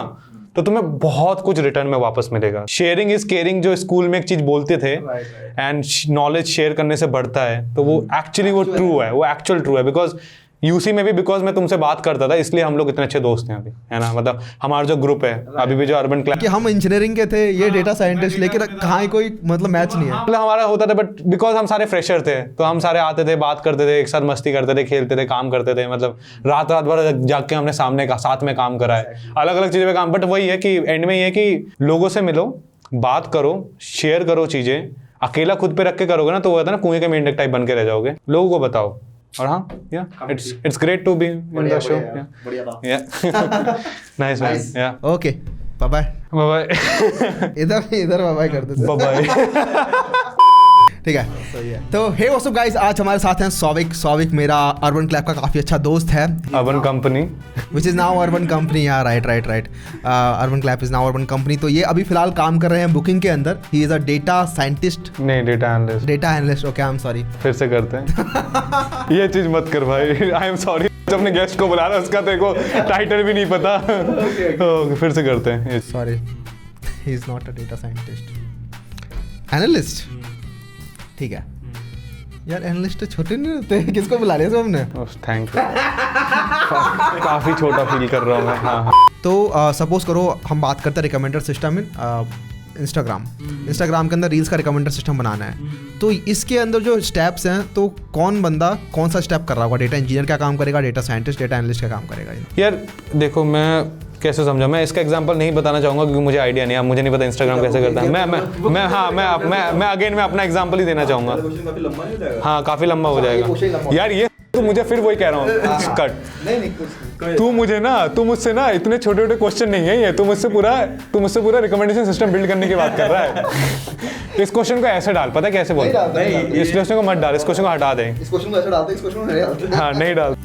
तो तुम्हें बहुत कुछ रिटर्न में वापस मिलेगा। शेयरिंग इज केयरिंग जो स्कूल में एक चीज बोलते थे, एंड नॉलेज शेयर करने से बढ़ता है, तो वो एक्चुअली वो ट्रू है, वो एक्चुअल ट्रू है। बिकॉज यूसी में भी बिकॉज मैं तुमसे बात करता था इसलिए हम लोग इतने अच्छे दोस्त हैं अभी, है ना? मतलब हमारा जो ग्रुप है अभी भी जो अर्बन क्लैप, कि हम इंजीनियरिंग के थे, ये डेटा साइंटिस्ट, लेकिन कहाँ कोई मतलब मैच नहीं है। मतलब हमारा होता था, बट बिकॉज हम सारे फ्रेशर थे तो हम सारे आते थे, बात करते थे, एक साथ मस्ती करते थे, खेलते थे, काम करते थे, मतलब रात भर जाग के हमने साथ में काम करा है, अलग अलग चीज़ों पे काम। बट वही है कि एंड में ये है कि लोगों से मिलो, बात करो, शेयर करो चीज़ें। अकेला खुद पे रख के करोगे ना तो वो होता है ना कुएं के मेंढक टाइप बन के रह जाओगे। लोगों को बताओ। और हाँ, it's great to be in the show. Nice man. Yeah. Okay, bye bye. इधर bye कर दे। Bye. ठीक है, तो हे व्हाट्स अप गाइस, आज हमारे साथ हैं सौविक मेरा अर्बन क्लैप का काफ़ी अच्छा दोस्त है। Urban Company which is now Urban Company. Yeah right Urban Clap is now Urban Company. तो ये अभी फिलहाल काम कर रहे हैं बुकिंग के अंदर। He is a data scientist, नहीं data analyst. Okay, I am sorry, फिर से करते हैं। ये चीज़ मत कर भाई, आई एम सॉरी। जब अपने गेस्ट को बुला रहा उसका तेरे को टाइटल भी नहीं पता। तो फिर से करते हैं। Sorry, he is not a data scientist, analyst. ठीक है यार, एनालिस्ट तो छोटे नहीं होते, किसको बुला लिया हमने? Thank you. काफ़ी छोटा फील कर रहा हूँ मैं। हाँ। तो सपोज करो हम बात करते हैं रिकमेंडर सिस्टम इन इंस्टाग्राम के अंदर रील्स का रिकमेंडर सिस्टम बनाना है। तो इसके अंदर जो स्टेप्स हैं, तो कौन बंदा कौन सा स्टेप कर रहा होगा? डेटा इंजीनियर क्या काम करेगा, डेटा साइंटिस्ट, डेटा एनालिस्ट क्या काम करेगा? यार देखो, मैं कैसे समझा, मैं इसका एग्जांपल नहीं बताना चाहूँगा क्योंकि मुझे आइडिया नहीं है, मुझे नहीं पता इंस्टाग्राम कैसे करता है। मैं अगेन मैं अपना एग्जांपल ही देना चाहूँगा। हाँ, काफ़ी लंबा हो जाएगा यार ये। तो मुझे फिर वही कह रहा हूँ, कट। तू मुझसे ना इतने छोटे छोटे क्वेश्चन नहीं है ये, तू मुझसे पूरा रिकमेंडेशन सिस्टम बिल्ड करने की बात कर रहा है। इस क्वेश्चन को ऐसे डाल, पता है कैसे बोल? इस क्वेश्चन को मत डाल, इस क्वेश्चन को हटा दे। इस क्वेश्चन को ऐसे डालते, इस क्वेश्चन को नहीं डालते। हाँ, नहीं डाल।